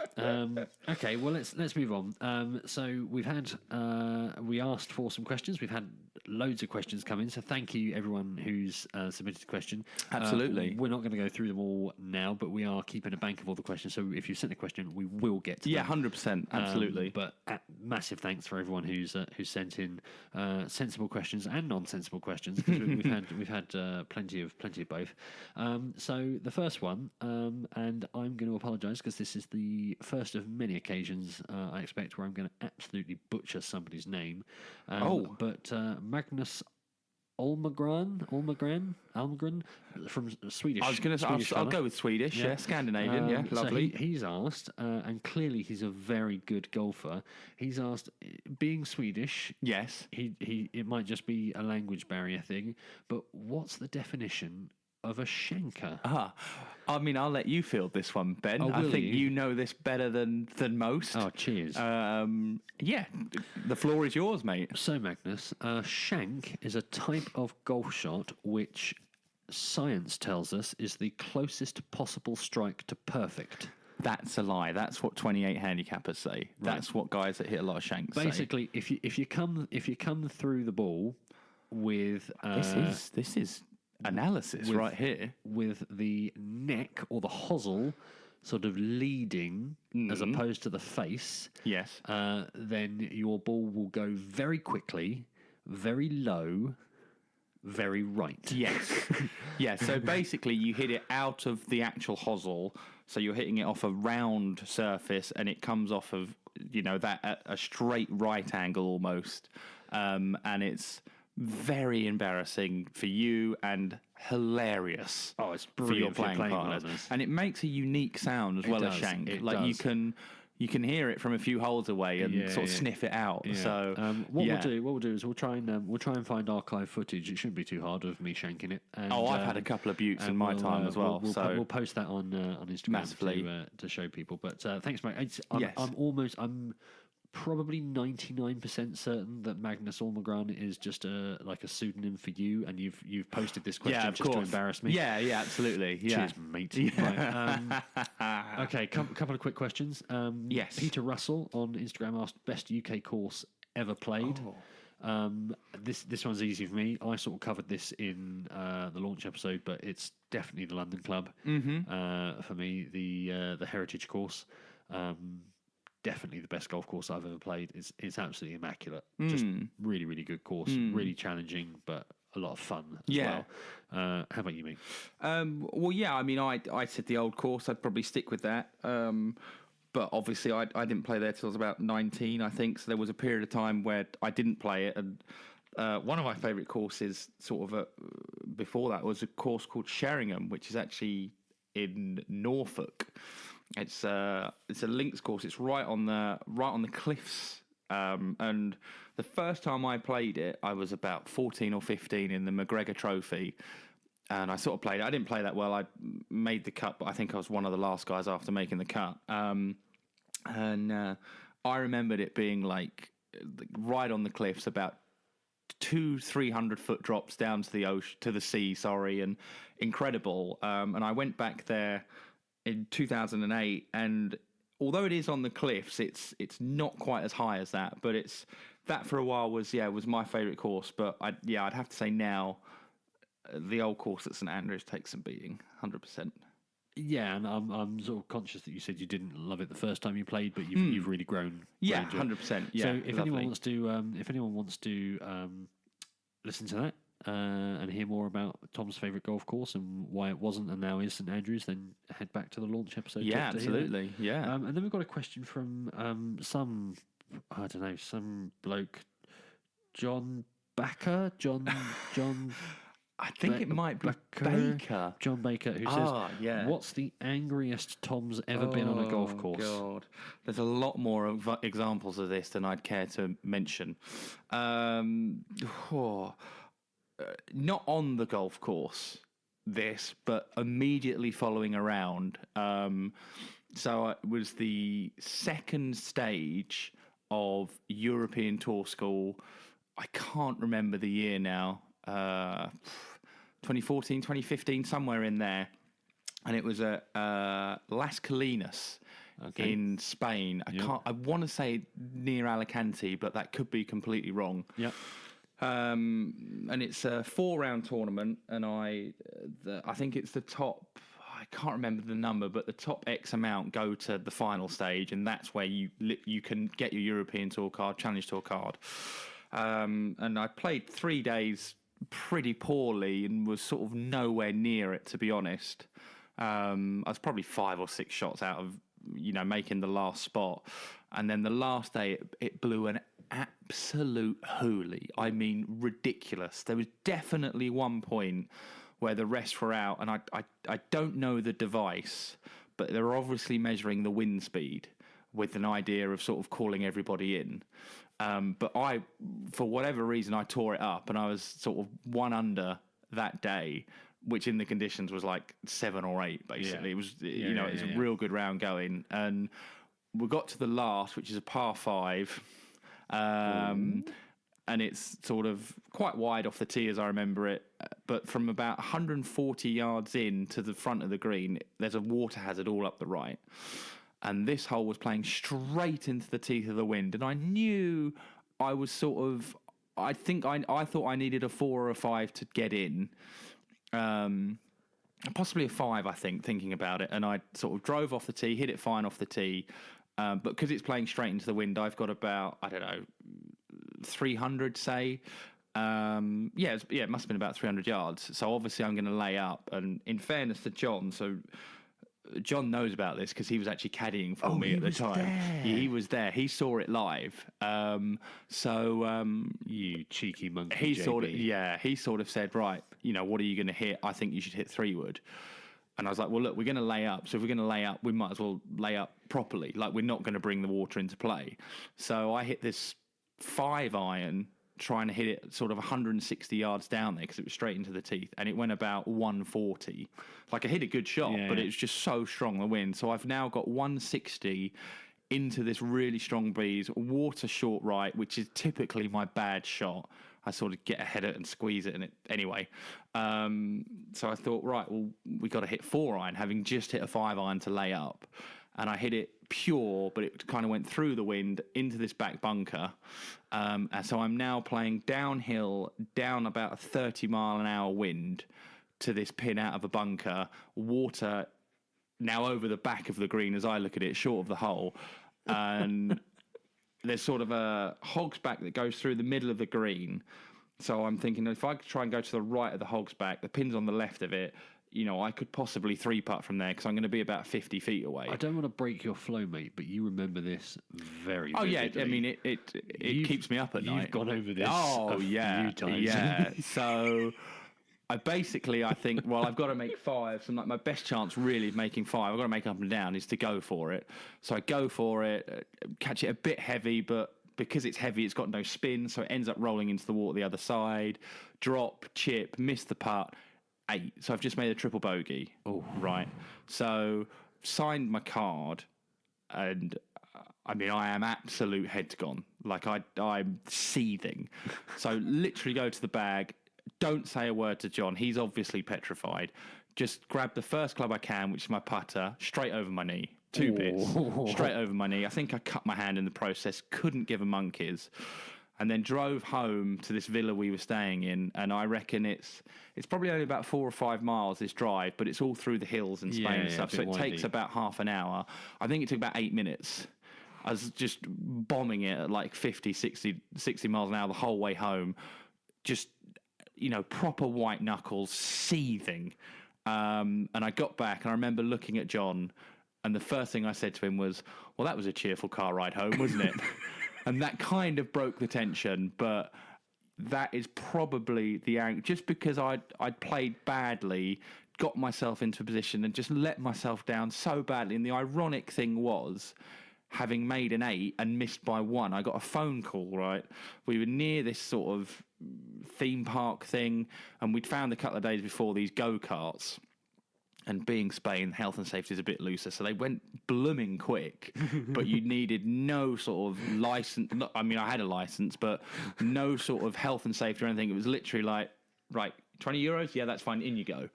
Okay. Well, let's move on. So we've had we asked for some questions. We've had loads of questions come in. So thank you, everyone who's submitted a question. Absolutely. We're not going to go through them all now, but we are keeping a bank of all the questions. So if you sent a question, we will get to them. 100%. Absolutely. But massive thanks for everyone who's sent in sensible questions and nonsensible questions, because we've had plenty of both. So the first one, and I'm going to apologise because this is the first of many occasions I expect where I'm going to absolutely butcher somebody's name. But Magnus Almgren from Swedish. I was going to say, I'll go with Swedish. Yeah, Scandinavian. Lovely. So he's asked, and clearly he's a very good golfer. He's asked, being Swedish. Yes. It might just be a language barrier thing, but what's the definition of a shanker? I mean, I'll let you field this one, Ben. I think you know this better than most. Oh, cheers. Yeah, the floor is yours, mate. So, Magnus, shank is a type of golf shot which science tells us is the closest possible strike to perfect. That's a lie. That's what 28 handicappers say. Right. That's what guys that hit a lot of shanks Basically, say. if you come through the ball with this is analysis right here, with the neck or the hosel sort of leading as opposed to the face. Yes. Then your ball will go very quickly, very low, very right. Yes. Yeah, so basically you hit it out of the actual hosel, so you're hitting it off a round surface and it comes off of, that at a straight right angle almost. And it's very embarrassing for you and hilarious. Oh, it's for brilliant your playing partners. And it makes a unique sound as well as shank. You can hear it from a few holes away and sort of sniff it out. Yeah. So what we'll do is we'll try and find archive footage. It shouldn't be too hard of me shanking it. And, I've had a couple of buttes in my time as well. We'll post that on Instagram massively to show people. But thanks, mate. I'm probably 99% certain that Magnus Almgren is just a pseudonym for you, and you've posted this question just to embarrass me. Yeah, absolutely. Yeah. Cheers, mate. Yeah. Right, okay, couple of quick questions. Yes. Peter Russell on Instagram asked, best UK course ever played. This one's easy for me. I sort of covered this in the launch episode, but it's definitely the London Club. For me, the Heritage course. Definitely the best golf course I've ever played. It's absolutely immaculate. Just really, really good course. Really challenging, but a lot of fun as well. How about you, mate? Well, yeah, I mean, I said the old course. I'd probably stick with that. But obviously, I didn't play there till I was about 19, I think. So there was a period of time where I didn't play it. And one of my favourite courses before that was a course called Sheringham, which is actually in Norfolk. It's a links course. It's right on the cliffs. And the first time I played it, I was about 14 or 15 in the McGregor Trophy, and I sort of played it. I didn't play that well. I made the cut, but I think I was one of the last guys after making the cut. And I remembered it being like right on the cliffs, about 200-300 foot drops down to the ocean, to the sea. And incredible. And I went back there in 2008, and although it is on the cliffs, it's not quite as high as that, but that for a while was my favourite course. But I'd have to say now, the old course at St Andrews takes some beating, 100%. Yeah, and I'm sort of conscious that you said you didn't love it the first time you played, but you've really grown. Yeah, 100%. Yeah. So if anyone wants to listen to that, and hear more about Tom's favourite golf course and why it wasn't and now is St Andrews, then head back to the launch episode. Yeah, absolutely. Yeah. And then we've got a question from some bloke, John Baker. I think it might be Baker. John Baker, who says, what's the angriest Tom's ever been on a golf course? God. There's a lot more examples of this than I'd care to mention. Not on the golf course, but immediately following around. So it was the second stage of European Tour School. I can't remember the year now. 2014, 2015, somewhere in there. And it was at Las Colinas in Spain. I want to say near Alicante, but that could be completely wrong. Yeah. And it's a 4-round tournament, and I think it's the top. I can't remember the number, but the top X amount go to the final stage, and that's where you can get your European Tour card, Challenge Tour card. And I played 3 days pretty poorly and was sort of nowhere near it, to be honest. I was probably 5 or 6 shots out of making the last spot, and then the last day it blew an absolute hoolie. I mean, ridiculous. There was definitely one point where the rest were out, and I don't know the device, but they're obviously measuring the wind speed with an idea of sort of calling everybody in. But for whatever reason, I tore it up, and I was sort of 1 under that day, which in the conditions was like 7 or 8, basically. It was, it was a real good round going. And we got to the last, which is a par 5. And it's sort of quite wide off the tee as I remember it. But from about 140 yards in to the front of the green, there's a water hazard all up the right. And this hole was playing straight into the teeth of the wind. And I knew I was sort of, I thought I needed a 4 or a 5 to get in. Possibly a 5, I think, thinking about it. And I sort of drove off the tee, hit it fine off the tee. But because it's playing straight into the wind, I've got about, 300, say. It must have been about 300 yards. So obviously I'm going to lay up. And in fairness to John, John knows about this because he was actually caddying for me at the time. There. He was there. He saw it live. You cheeky monkey. He JB. he sort of said, right, what are you going to hit? I think you should hit 3-wood. And I was like, well, look, we're going to lay up. So if we're going to lay up, we might as well lay up properly. Like, we're not going to bring the water into play. So I hit this 5-iron, trying to hit it sort of 160 yards down there because it was straight into the teeth, and it went about 140. Like, I hit a good shot, but it was just so strong, the wind. So I've now got 160 into this really strong breeze, water short right, which is typically my bad shot. I sort of get ahead of it and squeeze it, and anyway. So I thought, right, well, we got to hit 4-iron, having just hit a 5-iron to lay up. And I hit it pure, but it kind of went through the wind into this back bunker. And so I'm now playing downhill, down about a 30-mile-an-hour wind to this pin out of a bunker, water now over the back of the green as I look at it, short of the hole. And there's sort of a hog's back that goes through the middle of the green. So I'm thinking, if I could try and go to the right of the hog's back, the pin's on the left of it, I could possibly 3-putt from there because I'm going to be about 50 feet away. I don't want to break your flow, mate, but you remember this very Oh, vividly. yeah. I mean, it keeps me up at night. You've gone over this a few times. Yeah. So I think, well, I've got to make 5. So my best chance really of making 5, I've got to make up and down, is to go for it. So I go for it, catch it a bit heavy, but because it's heavy, it's got no spin. So it ends up rolling into the water the other side. Drop, chip, miss the putt. 8. So I've just made a triple bogey. Oh, right. So signed my card, and I mean, I am absolute head gone. Like, I'm seething. So literally go to the bag. Don't say a word to John. He's obviously petrified. Just grab the first club I can, which is my putter, straight over my knee. 2 bits, straight over my knee. I think I cut my hand in the process. Couldn't give a monkey's. And then drove home to this villa we were staying in, and I reckon it's probably only about 4 or 5 miles, this drive, but it's all through the hills in Spain and stuff, so it takes about half an hour. I think it took about 8 minutes. I was just bombing it at like 50, 60 miles an hour the whole way home. Just, proper white knuckles, seething. And I got back, and I remember looking at John, and the first thing I said to him was, well, that was a cheerful car ride home, wasn't it? And that kind of broke the tension, but that is probably just because I'd played badly, got myself into a position and just let myself down so badly. And the ironic thing was, having made an 8 and missed by 1, I got a phone call, right? We were near this sort of theme park thing, and we'd found a couple of days before these go-karts. And being Spain, health and safety is a bit looser, so they went blooming quick. But you needed no sort of license. I mean, I had a license, but no sort of health and safety or anything. It was literally like, right, 20 euros? Yeah, that's fine. In you go.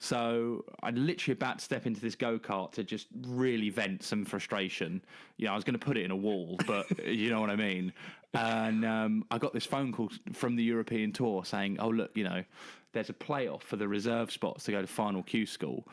So I'd literally about to step into this go-kart to just really vent some frustration. I was going to put it in a wall, but you know what I mean. And I got this phone call from the European Tour saying, "Oh, look, there's a playoff for the reserve spots to go to final Q school.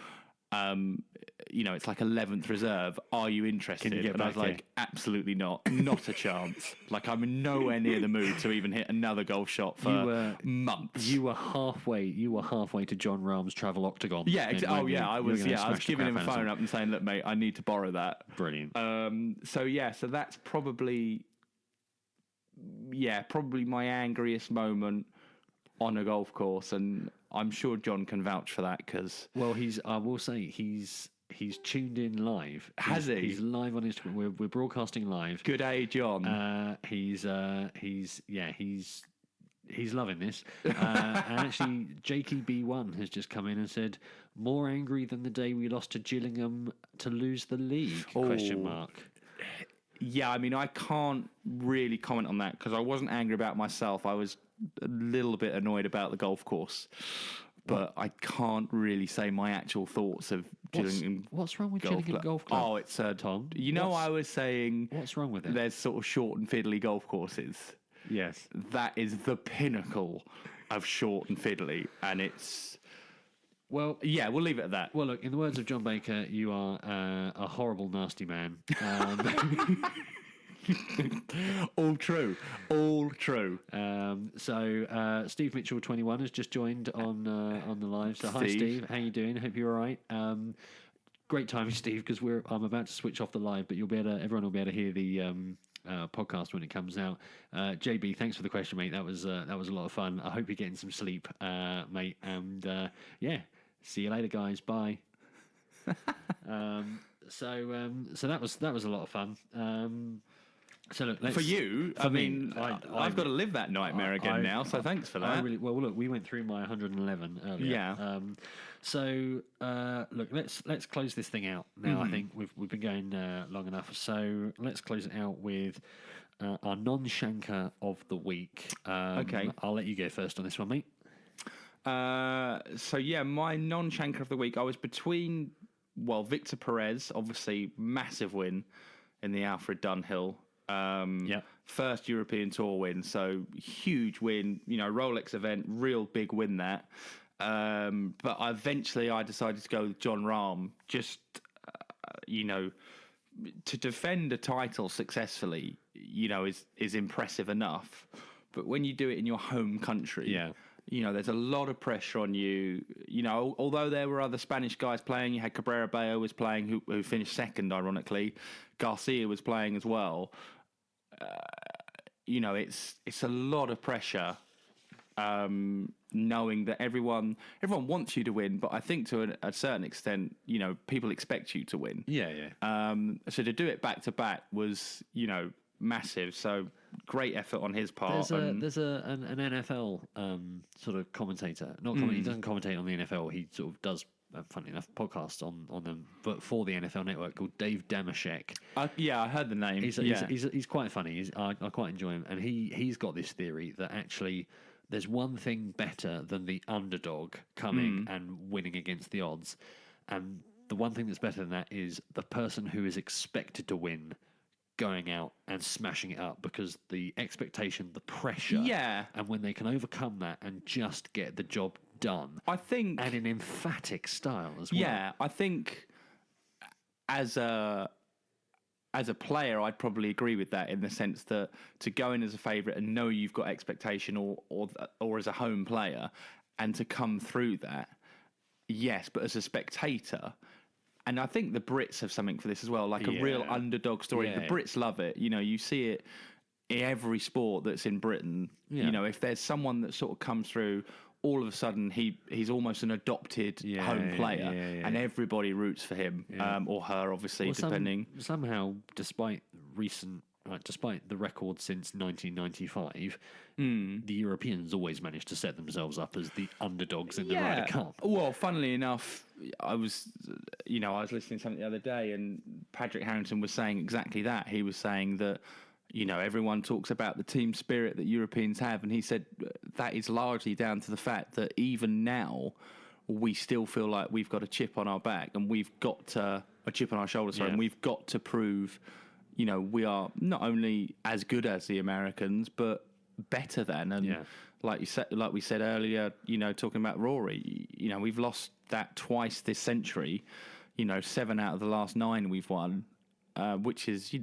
It's like 11th reserve. Are you interested?" Can you get and I back was like, "Absolutely not. Not a chance. Like, I'm nowhere near the mood to even hit another golf shot for months." You were halfway to John Rahm's Travel Octagon. Yeah. I was giving him a phone up and saying, "Look, mate, I need to borrow that." Brilliant. So that's probably my angriest moment on a golf course, and I'm sure John can vouch for that because. Well, I will say he's tuned in live. Has he? He's live on Instagram. We're broadcasting live. Good day, John. He's loving this. And actually, JKB1 has just come in and said, "More angry than the day we lost to Gillingham to lose the league?" Question mark. Yeah, I mean, I can't really comment on that because I wasn't angry about myself. I was a little bit annoyed about the golf course. But I can't really say my actual thoughts of Gillingham. What's wrong with Gillingham Golf Club? Oh, it's Tom. I was saying. What's wrong with it? There's sort of short and fiddly golf courses. Yes, that is the pinnacle of short and fiddly, and it's. Well, yeah, we'll leave it at that. Well, look, in the words of John Baker, you are a horrible, nasty man. All true. So Steve Mitchell 21 has just joined on the live. So hi Steve, how you doing? Hope you're all right. Great timing, Steve, because I'm about to switch off the live, but everyone will be able to hear the podcast when it comes out. JB, thanks for the question, mate. That was a lot of fun. I hope you're getting some sleep, mate. And see you later, guys. Bye. So that was a lot of fun. So look, for you, I've got to live that nightmare again now. So thanks for that. Well, look, we went through my 111 earlier. Yeah. So look, let's close this thing out now. I think we've been going long enough. So let's close it out with our non-shanker of the week. Okay. I'll let you go first on this one, mate. My non-shanker of the week, I was between Victor Perez, obviously massive win in the Alfred Dunhill. First European Tour win, so huge win. Rolex event, real big win that. But eventually I decided to go with John Rahm. Just to defend a title successfully, is impressive enough. But when you do it in your home country, there's a lot of pressure on you. Although there were other Spanish guys playing, you had Cabrera Bello was playing, who finished second, ironically. Garcia was playing as well. It's a lot of pressure, knowing that everyone wants you to win, but I think to a certain extent, people expect you to win. So to do it back to back was, massive. So great effort on his part. There's an NFL sort of commentator. He doesn't commentate on the NFL. He sort of does. Funny enough, podcast on them, but for the NFL Network, called Dave Damashek. I heard the name. He's quite funny. I quite enjoy him, and he's got this theory that actually there's one thing better than the underdog coming and winning against the odds, and the one thing that's better than that is the person who is expected to win going out and smashing it up, because the expectation, the pressure, and when they can overcome that and just get the job done, I think, and in emphatic style as well. Yeah, I think as a player, I'd probably agree with that, in the sense that to go in as a favourite and know you've got expectation, or as a home player, and to come through that, yes, but as a spectator. And I think the Brits have something for this as well, like a real underdog story. The Brits love it. You see it in every sport that's in Britain. If there's someone that sort of comes through, all of a sudden he's almost an adopted home player, and everybody roots for him, or her, obviously, depending. Somehow, despite the record since 1995, the Europeans always managed to set themselves up as the underdogs in the Ryder Cup. Well, funnily enough, I was listening to something the other day, and Patrick Harrington was saying exactly that. He was saying that, everyone talks about the team spirit that Europeans have, and he said that is largely down to the fact that even now we still feel like we've got a chip on our back, and we've got a chip on our shoulder, and we've got to prove, we are not only as good as the Americans, but better than. And like we said earlier, talking about Rory, we've lost that twice this century. 7 out of the last 9 we've won, which is,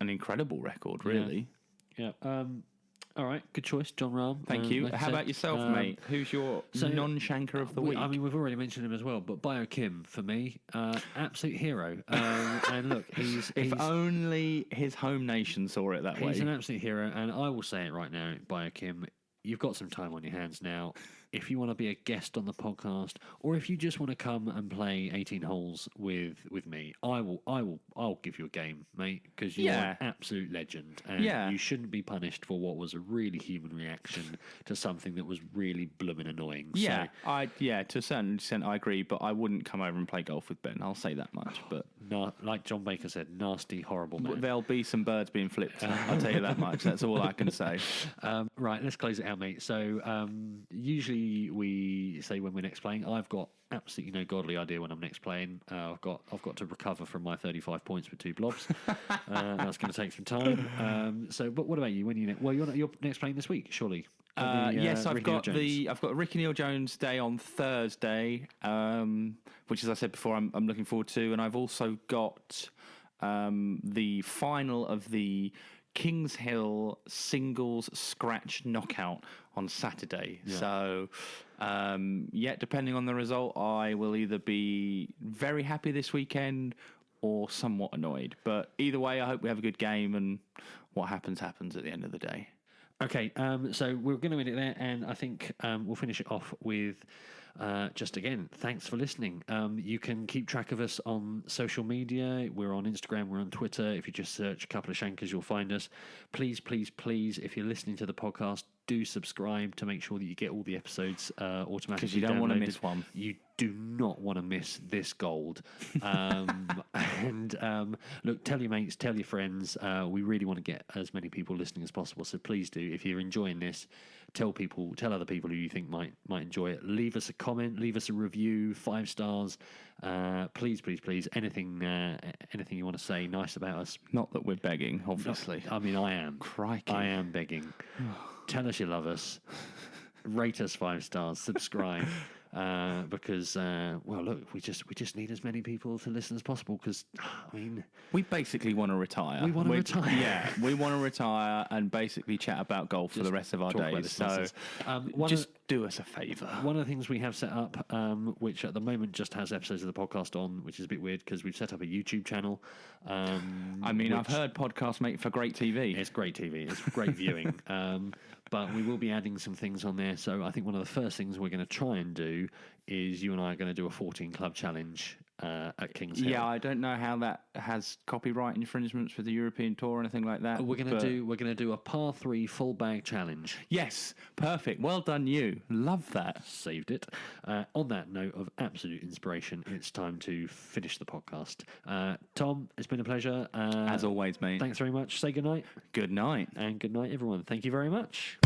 an incredible record, really. Yeah. All right, good choice, John Rahm. Thank you. Like I How said. about yourself, mate? Who's your non-shanker of the week? I mean, we've already mentioned him as well, but Bio Kim, for me, absolute hero. And look, he's only his home nation saw it that way. He's an absolute hero, and I will say it right now, Bio Kim, you've got some time on your hands now. If you want to be a guest on the podcast, or if you just want to come and play 18 holes with me, I'll give you a game, mate, because you're an absolute legend, and you shouldn't be punished for what was a really human reaction to something that was really blooming annoying. Yeah, to a certain extent I agree, but I wouldn't come over and play golf with Ben. I'll say that much. But like John Baker said, nasty, horrible man. There'll be some birds being flipped. I'll tell you that much. That's all I can say. Right, let's close it out, mate. So usually we say when we're next playing. I've got absolutely no godly idea when I'm next playing. I've got to recover from my 35 points with 2 blobs. That's going to take some time. But what about you? When you're next playing this week, surely. Yes, I've got Ricky Neil Jones Day on Thursday, which, as I said before, I'm looking forward to, and I've also got the final of the Kings Hill singles scratch knockout on Saturday. Yeah. So, depending on the result, I will either be very happy this weekend or somewhat annoyed. But either way, I hope we have a good game, and what happens at the end of the day. Okay, so we're going to end it there, and I think we'll finish it off with just again, thanks for listening. You can keep track of us on social media. We're on Instagram, we're on Twitter. If you just search a couple of Shankers, you'll find us. Please, if you're listening to the podcast, do subscribe to make sure that you get all the episodes automatically. Because you don't want to miss one. You do not want to miss this gold. Look, tell your mates, tell your friends. We really want to get as many people listening as possible. So please do. If you're enjoying this, tell other people who you think might enjoy it. Leave us a comment, leave us a review, 5 stars. Please. Anything you want to say nice about us. Not that we're begging, obviously. I mean, I am. Crikey. I am begging. Tell us you love us. Rate us 5 stars. Subscribe. Because look, we just need as many people to listen as possible. Because we basically want to retire. We want to retire. Yeah, we want to retire and basically chat about golf for the rest of our days. So do us a favour. One of the things we have set up, which at the moment just has episodes of the podcast on, which is a bit weird because we've set up a YouTube channel. I've heard podcasts make for great TV. It's great TV. It's great viewing. But we will be adding some things on there. So I think one of the first things we're going to try and do is you and I are going to do a 14 club challenge at Kings Hill. Yeah, I don't know how that has copyright infringements for the European Tour or anything like that. We're going to do a par 3 full bag challenge. Yes, perfect. Well done, you. Love that. Saved it. On that note of absolute inspiration, it's time to finish the podcast. Tom, it's been a pleasure. As always, mate. Thanks very much. Say good night. Good night. And good night, everyone. Thank you very much.